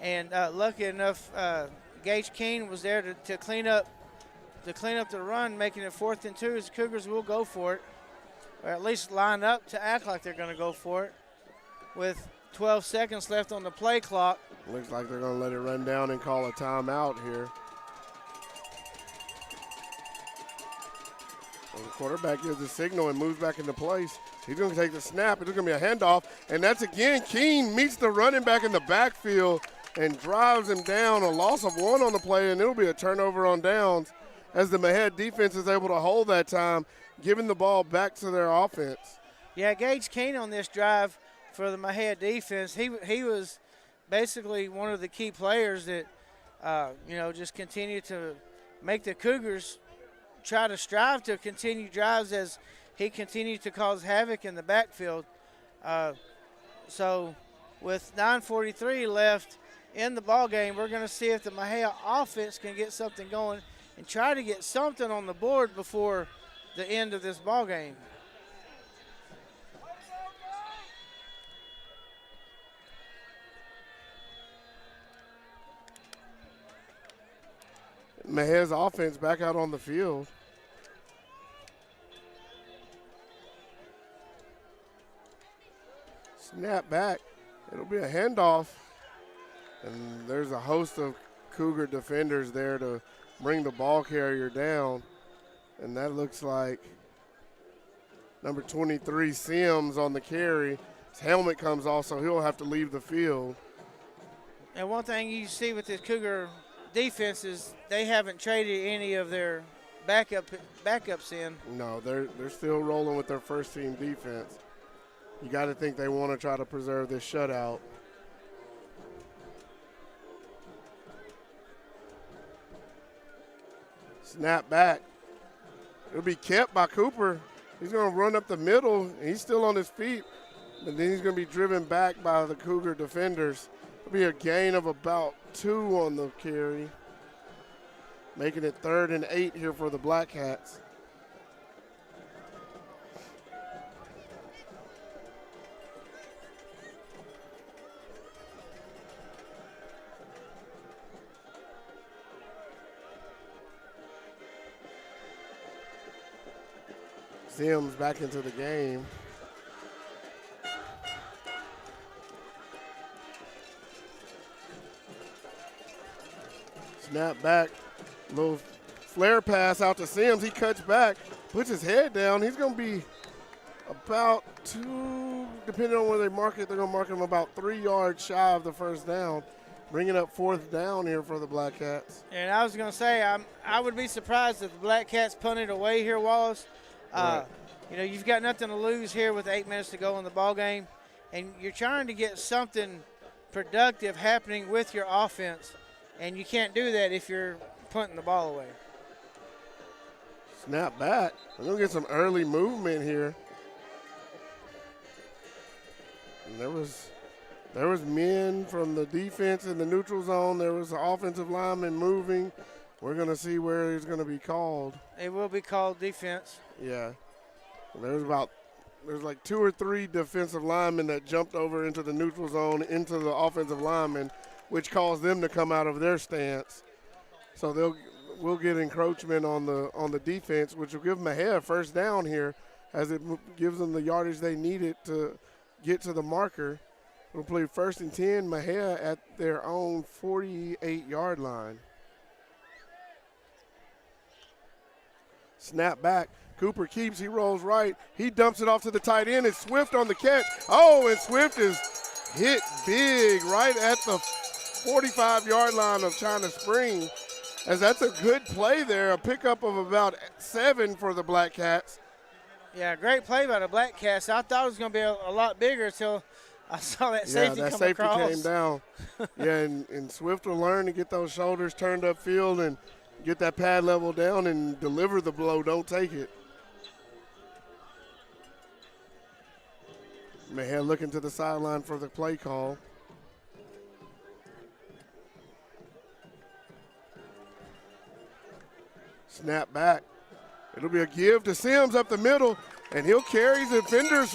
And lucky enough, Gage Keene was there to clean up the run, making it 4th and 2 as the Cougars will go for it, or at least line up to act like they're going to go for it with 12 seconds left on the play clock. Looks like they're going to let it run down and call a timeout here. And the quarterback gives the signal and moves back into place. He's going to take the snap. It's going to be a handoff, and that's again Keene meets the running back in the backfield and drives him down. A loss of 1 on the play, and it'll be a turnover on downs as the Mexia defense is able to hold that time, giving the ball back to their offense. Yeah, Gage Keene on this drive for the Mexia defense, he was basically one of the key players that, just continued to make the Cougars try to strive to continue drives as he continued to cause havoc in the backfield. So with 9:43 left in the ball game, we're going to see if the Mexia offense can get something going and try to get something on the board before the end of this ball game. Mexia's offense back out on the field. Snap back. It'll be a handoff. And there's a host of Cougar defenders there to bring the ball carrier down. And that looks like number 23, Sims, on the carry. His helmet comes off, so he'll have to leave the field. And one thing you see with this Cougar defense is they haven't traded any of their backups in. No, they're still rolling with their first-team defense. You got to think they want to try to preserve this shutout. Snap back. It'll be kept by Cooper. He's going to run up the middle, and he's still on his feet. But then he's going to be driven back by the Cougar defenders. It'll be a gain of about 2 on the carry, making it 3rd and 8 here for the Black Cats. Sims back into the game. Snap back, little flare pass out to Sims. He cuts back, puts his head down. He's going to be about 2, depending on where they mark it, they're going to mark him about 3 yards shy of the first down, bringing up 4th down here for the Black Cats. And I was going to say, I would be surprised if the Black Cats punted away here, Wallace. Right. You know, you've got nothing to lose here with 8 minutes to go in the ball game, and you're trying to get something productive happening with your offense, and you can't do that if you're punting the ball away. Snap back. We're going to get some early movement here. And there was men from the defense in the neutral zone. There was an offensive lineman moving. We're going to see where it's going to be called. It will be called defense. Yeah. There's like 2 or 3 defensive linemen that jumped over into the neutral zone into the offensive lineman, which caused them to come out of their stance. So we'll get encroachment on the defense, which will give Mexia a first down here, as it gives them the yardage they needed to get to the marker. We'll play 1st and 10, Mexia at their own 48-yard line. Snap back. Cooper keeps, he rolls right. He dumps it off to the tight end. It's Swift on the catch. Oh, and Swift is hit big right at the 45-yard line of China Spring, as that's a good play there, a pickup of about 7 for the Black Cats. Yeah, great play by the Black Cats. I thought it was going to be a lot bigger until I saw that safety come across. Yeah, that safety came down. Yeah, and Swift will learn to get those shoulders turned upfield and get that pad level down and deliver the blow. Don't take it. Mexia looking to the sideline for the play call. Snap back. It'll be a give to Sims up the middle, and he'll carry the defenders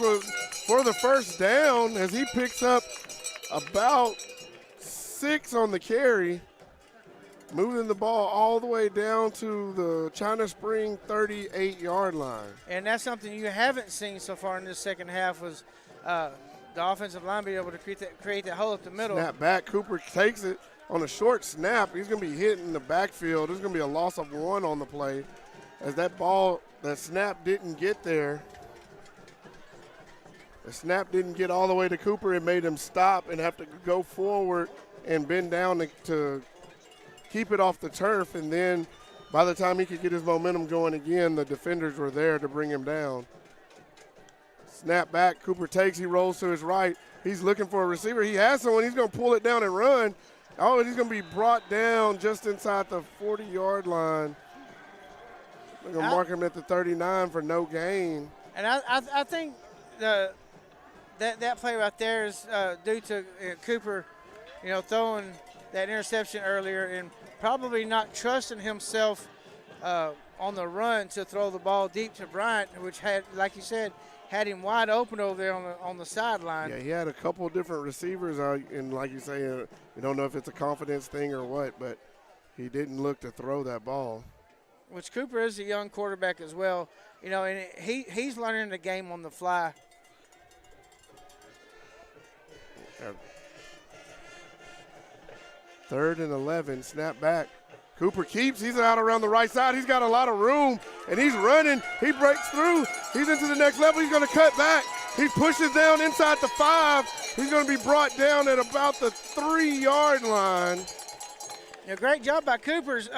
for the first down as he picks up about 6 on the carry, moving the ball all the way down to the China Spring 38-yard line. And that's something you haven't seen so far in this second half was the offensive line being able to create that hole up the middle. Snap back. Cooper takes it on a short snap. He's going to be hit in the backfield. There's going to be a loss of 1 on the play, as that snap didn't get there. The snap didn't get all the way to Cooper. It made him stop and have to go forward and bend down to keep it off the turf. And then by the time he could get his momentum going again, the defenders were there to bring him down. Snap back. Cooper takes. He rolls to his right. He's looking for a receiver. He has someone. He's going to pull it down and run. Oh, and he's going to be brought down just inside the 40-yard line. They're going to mark him at the 39 for no gain. And I think that play right there is due to Cooper, throwing that interception earlier and probably not trusting himself on the run to throw the ball deep to Bryant, which had, like you said, had him wide open over there on the sideline. Yeah, he had a couple of different receivers, and like you say, you don't know if it's a confidence thing or what, but he didn't look to throw that ball. Which Cooper is a young quarterback as well, and he's learning the game on the fly. Third and 11, snap back. Cooper keeps, he's out around the right side. He's got a lot of room, and he's running. He breaks through. He's into the next level. He's going to cut back. He pushes down inside the 5. He's going to be brought down at about the 3-yard line. Great job by Cougars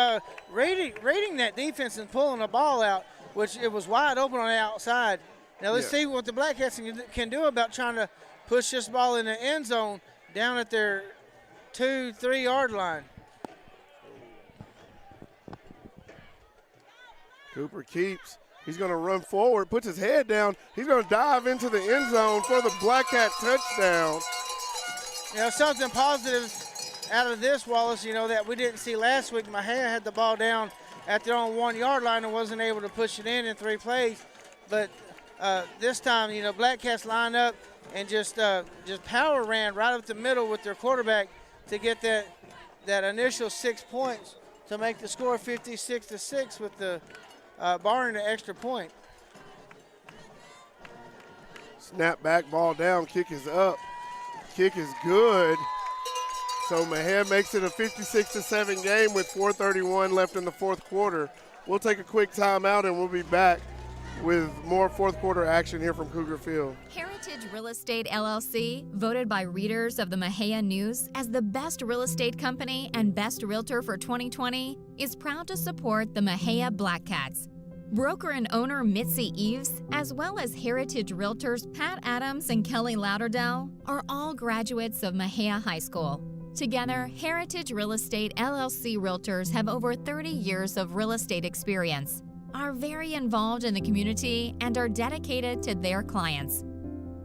reading that defense and pulling the ball out, which it was wide open on the outside. Now let's see what the Black Cats can do about trying to push this ball in the end zone down at their 2-3 yard line. Cooper keeps. He's going to run forward, puts his head down. He's going to dive into the end zone for the Black Cat touchdown. Something positive out of this, Wallace, that we didn't see last week. Mexia had the ball down at their own 1 yard line and wasn't able to push it in 3 plays. But this time, Black Cats lined up and just power ran right up the middle with their quarterback to get that initial 6 points to make the score 56-6 with the barring the extra point. Snap back, ball down, kick is up. Kick is good. So Mexia makes it a 56-7 game with 4:31 left in the fourth quarter. We'll take a quick timeout and we'll be back with more fourth quarter action here from Cougar Field. Heritage Real Estate LLC, voted by readers of the Mexia News as the best real estate company and best realtor for 2020, is proud to support the Mexia Black Cats. Broker and owner Mitzi Eves, as well as Heritage Realtors Pat Adams and Kelly Lauderdale, are all graduates of Mexia High School. Together, Heritage Real Estate LLC Realtors have over 30 years of real estate experience, are very involved in the community, and are dedicated to their clients.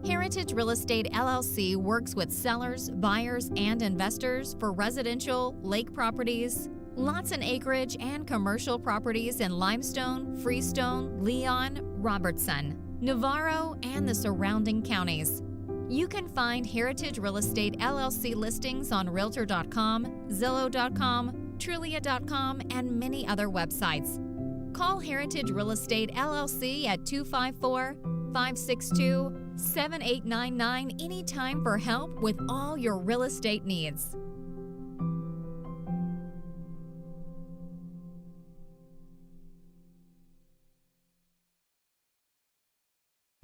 Heritage Real Estate LLC works with sellers, buyers, and investors for residential, lake properties, lots and acreage, and commercial properties in Limestone, Freestone, Leon, Robertson, Navarro, and the surrounding counties. You can find Heritage Real Estate LLC listings on Realtor.com, Zillow.com, Trulia.com, and many other websites. Call Heritage Real Estate LLC at 254-562-7899 anytime for help with all your real estate needs.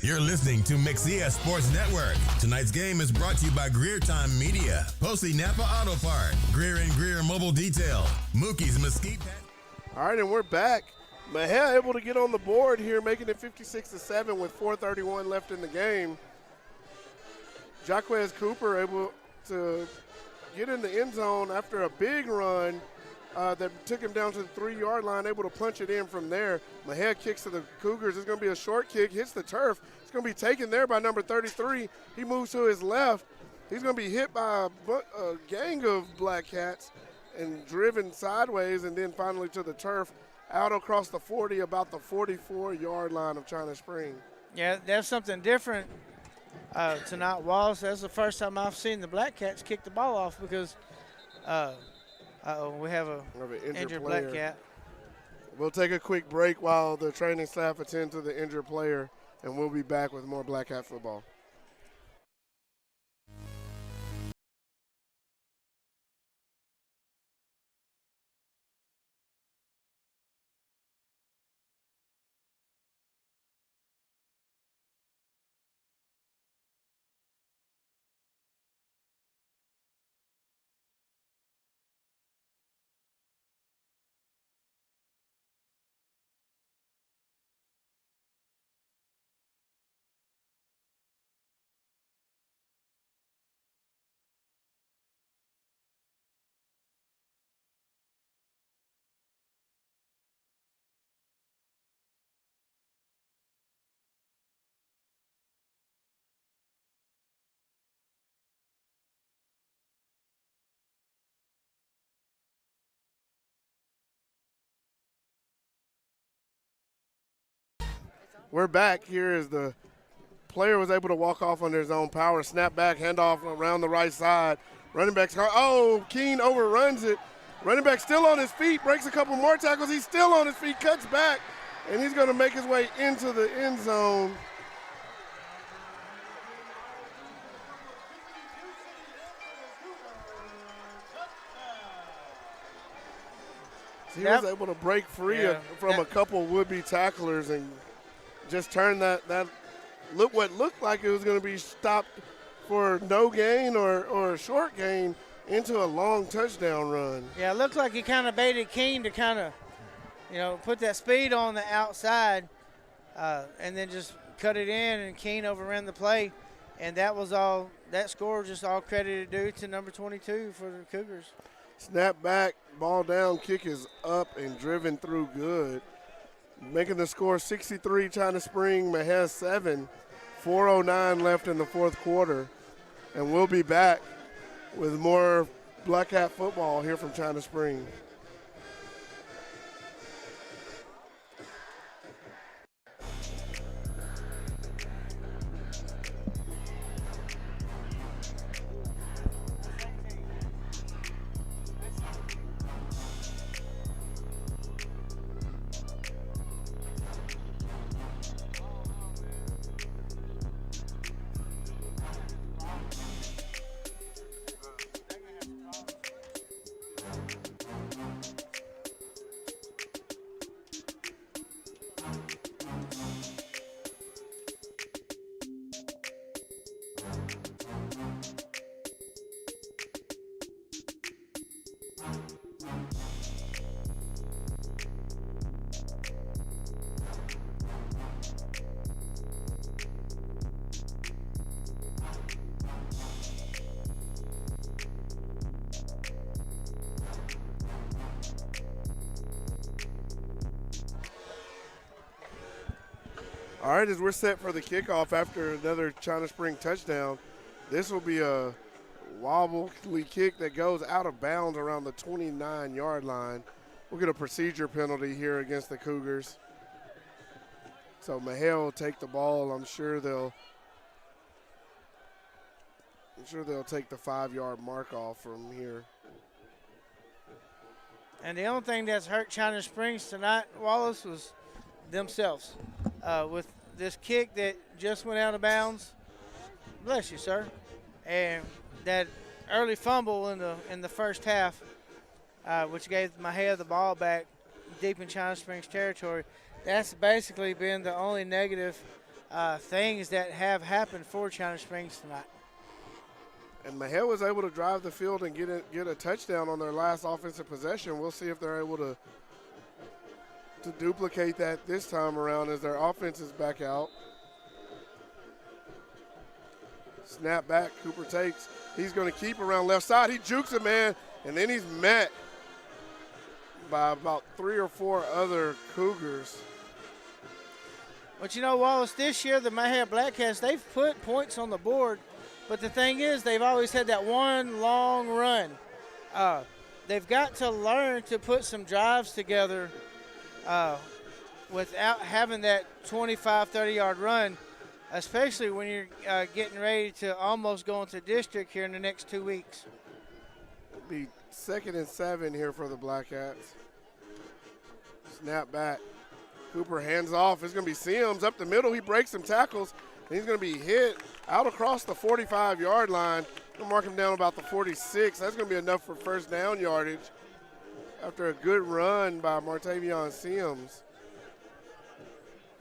You're listening to Mexia Sports Network. Tonight's game is brought to you by Greer Time Media, Posey Napa Auto Park, Greer and Greer Mobile Detail, Mookie's Mesquite. All right, and we're back. Mexia able to get on the board here, making it 56-7 with 4:31 left in the game. Jaquez Cooper able to get in the end zone after a big run that took him down to the 3 yard line, able to punch it in from there. Mexia kicks to the Cougars. It's going to be a short kick, hits the turf. It's going to be taken there by number 33. He moves to his left. He's going to be hit by a gang of Black Cats and driven sideways and then finally to the turf, out across the 40, about the 44-yard line of China Spring. Yeah, that's something different tonight, Wallace. That's the first time I've seen the Black Cats kick the ball off because we have an injured Black Cat. We'll take a quick break while the training staff attend to the injured player, and we'll be back with more Black Cat football. We're back. Here as the player was able to walk off under his own power. Snap back, handoff around the right side. Running back's Keene overruns it. Running back still on his feet, breaks a couple more tackles. He's still on his feet, cuts back, and he's going to make his way into the end zone. He was able to break free from a couple would-be tacklers and just turn that what looked like it was going to be stopped for no gain or a short gain into a long touchdown run. Yeah, it looked like he kind of baited Keene to kind of, put that speed on the outside and then just cut it in, and Keene overran the play. And that was all, that score just all credited due to number 22 for the Cougars. Snap back, ball down, kick is up and driven through good. Making the score 63, China Spring, Mexia 7. 4:09 left in the fourth quarter. And we'll be back with more Black Cat football here from China Spring. All right, as we're set for the kickoff after another China Spring touchdown, this will be a wobbly kick that goes out of bounds around the 29-yard line. We'll get a procedure penalty here against the Cougars. So Mexia will take the ball. I'm sure they'll take the 5-yard mark off from here. And the only thing that's hurt China Springs tonight, Wallace, was themselves. With this kick that just went out of bounds, bless you, sir, and that early fumble in the first half, which gave Mexia the ball back deep in China Springs territory. That's basically been the only negative things that have happened for China Springs tonight. And Mexia was able to drive the field and get a touchdown on their last offensive possession. We'll see if they're able to duplicate that this time around as their offense is back out. Snap back, Cooper takes. He's going to keep around left side. He jukes a man, and then he's met by about 3 or 4 other Cougars. But Wallace, this year the Mexia Blackcats, they've put points on the board, but the thing is they've always had that one long run. They've got to learn to put some drives together without having that 25, 30-yard run, especially when you're getting ready to almost go into district here in the next 2 weeks. It'll be 2nd and 7 here for the Blackcats. Snap back. Cooper hands off. It's going to be Sims up the middle. He breaks some tackles, and he's going to be hit out across the 45-yard line. We'll mark him down about the 46. That's going to be enough for first down yardage after a good run by Martavion Sims.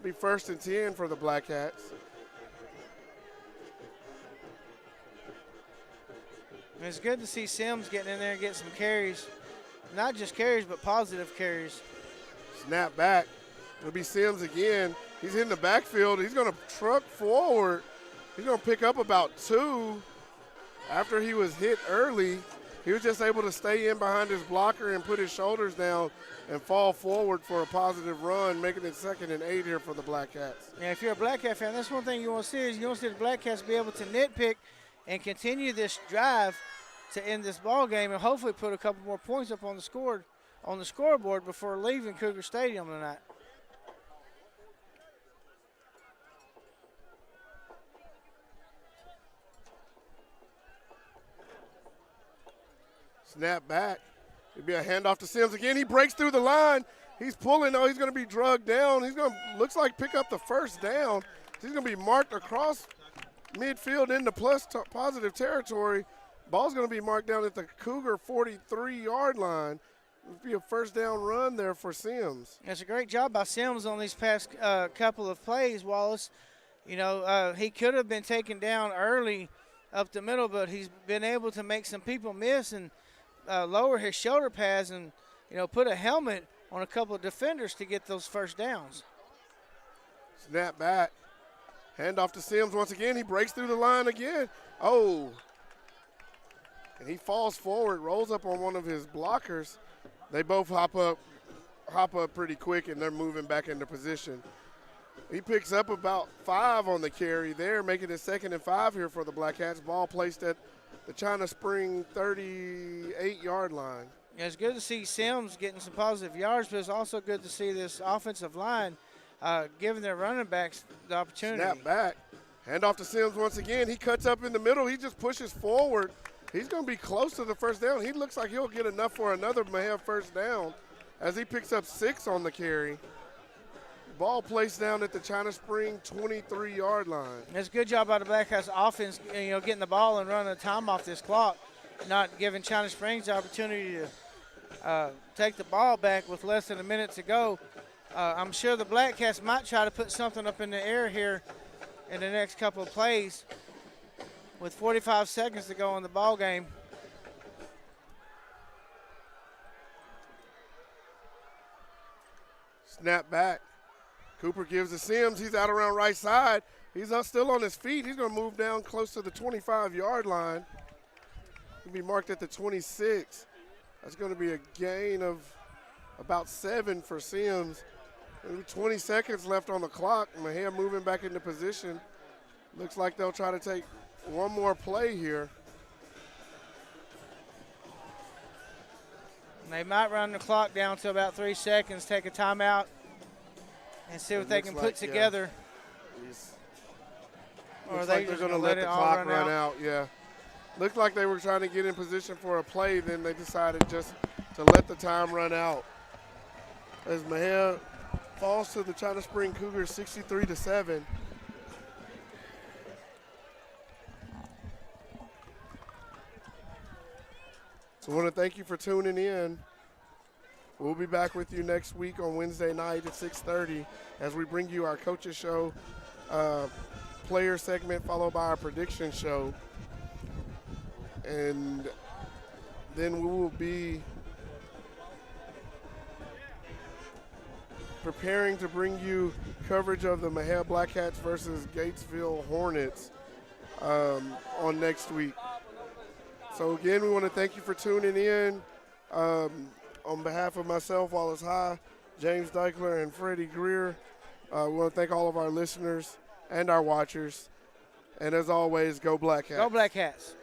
Be 1st and 10 for the Blackcats. And it's good to see Sims getting in there and get some carries. Not just carries, but positive carries. Snap back. It'll be Sims again. He's in the backfield. He's going to truck forward. He's going to pick up about 2. After he was hit early, he was just able to stay in behind his blocker and put his shoulders down and fall forward for a positive run, making it 2nd and 8 here for the Blackcats. Yeah, if you're a Blackcat fan, that's one thing you want to see is you want to see the Blackcats be able to nitpick and continue this drive to end this ball game and hopefully put a couple more points up on the scoreboard before leaving Cougar Stadium tonight. Snap back. It'll be a handoff to Sims again. He breaks through the line. He's pulling. Oh, he's going to be drugged down. He's going to, looks like, pick up the first down. He's going to be marked across midfield into positive territory. Ball's going to be marked down at the Cougar 43-yard line. It'll be a first down run there for Sims. It's a great job by Sims on these past couple of plays, Wallace. He could have been taken down early up the middle, but he's been able to make some people miss and lower his shoulder pads and, put a helmet on a couple of defenders to get those first downs. Snap back. Hand off to Sims once again. He breaks through the line again. Oh. And he falls forward, rolls up on one of his blockers. They both hop up pretty quick, and they're moving back into position. He picks up about 5 on the carry there, making it 2nd and 5 here for the Black Cats. Ball placed at the China Spring 38-yard line. Yeah, it's good to see Sims getting some positive yards, but it's also good to see this offensive line giving their running backs the opportunity. Snap back. Hand off to Sims once again. He cuts up in the middle. He just pushes forward. He's going to be close to the first down. He looks like he'll get enough for another Mexia first down as he picks up 6 on the carry. Ball placed down at the China Spring 23-yard line. It's a good job by the Black Cats offense, getting the ball and running the time off this clock, not giving China Springs the opportunity to take the ball back with less than a minute to go. I'm sure the Black Cats might try to put something up in the air here in the next couple of plays with 45 seconds to go in the ball game. Snap back. Cooper gives to Sims. He's out around right side. He's still on his feet. He's going to move down close to the 25-yard line. He'll be marked at the 26. That's going to be a gain of about 7 for Sims. Maybe 20 seconds left on the clock. Mexia moving back into position. Looks like they'll try to take one more play here. They might run the clock down to about 3 seconds, take a timeout, and see what they can put together. Or they're going to let the clock run out. Yeah. Looked like they were trying to get in position for a play, then they decided just to let the time run out. As Mexia falls to the China Spring Cougars 63-7. So I want to thank you for tuning in. We'll be back with you next week on Wednesday night at 6:30 as we bring you our coaches show, player segment followed by our prediction show. And then we will be preparing to bring you coverage of the Mexia Black Cats versus Gatesville Hornets on next week. So again, we want to thank you for tuning in. On behalf of myself, Wallace High, James Deichler, and Freddie Greer, we want to thank all of our listeners and our watchers. And as always, go Black Cats. Go Black Cats.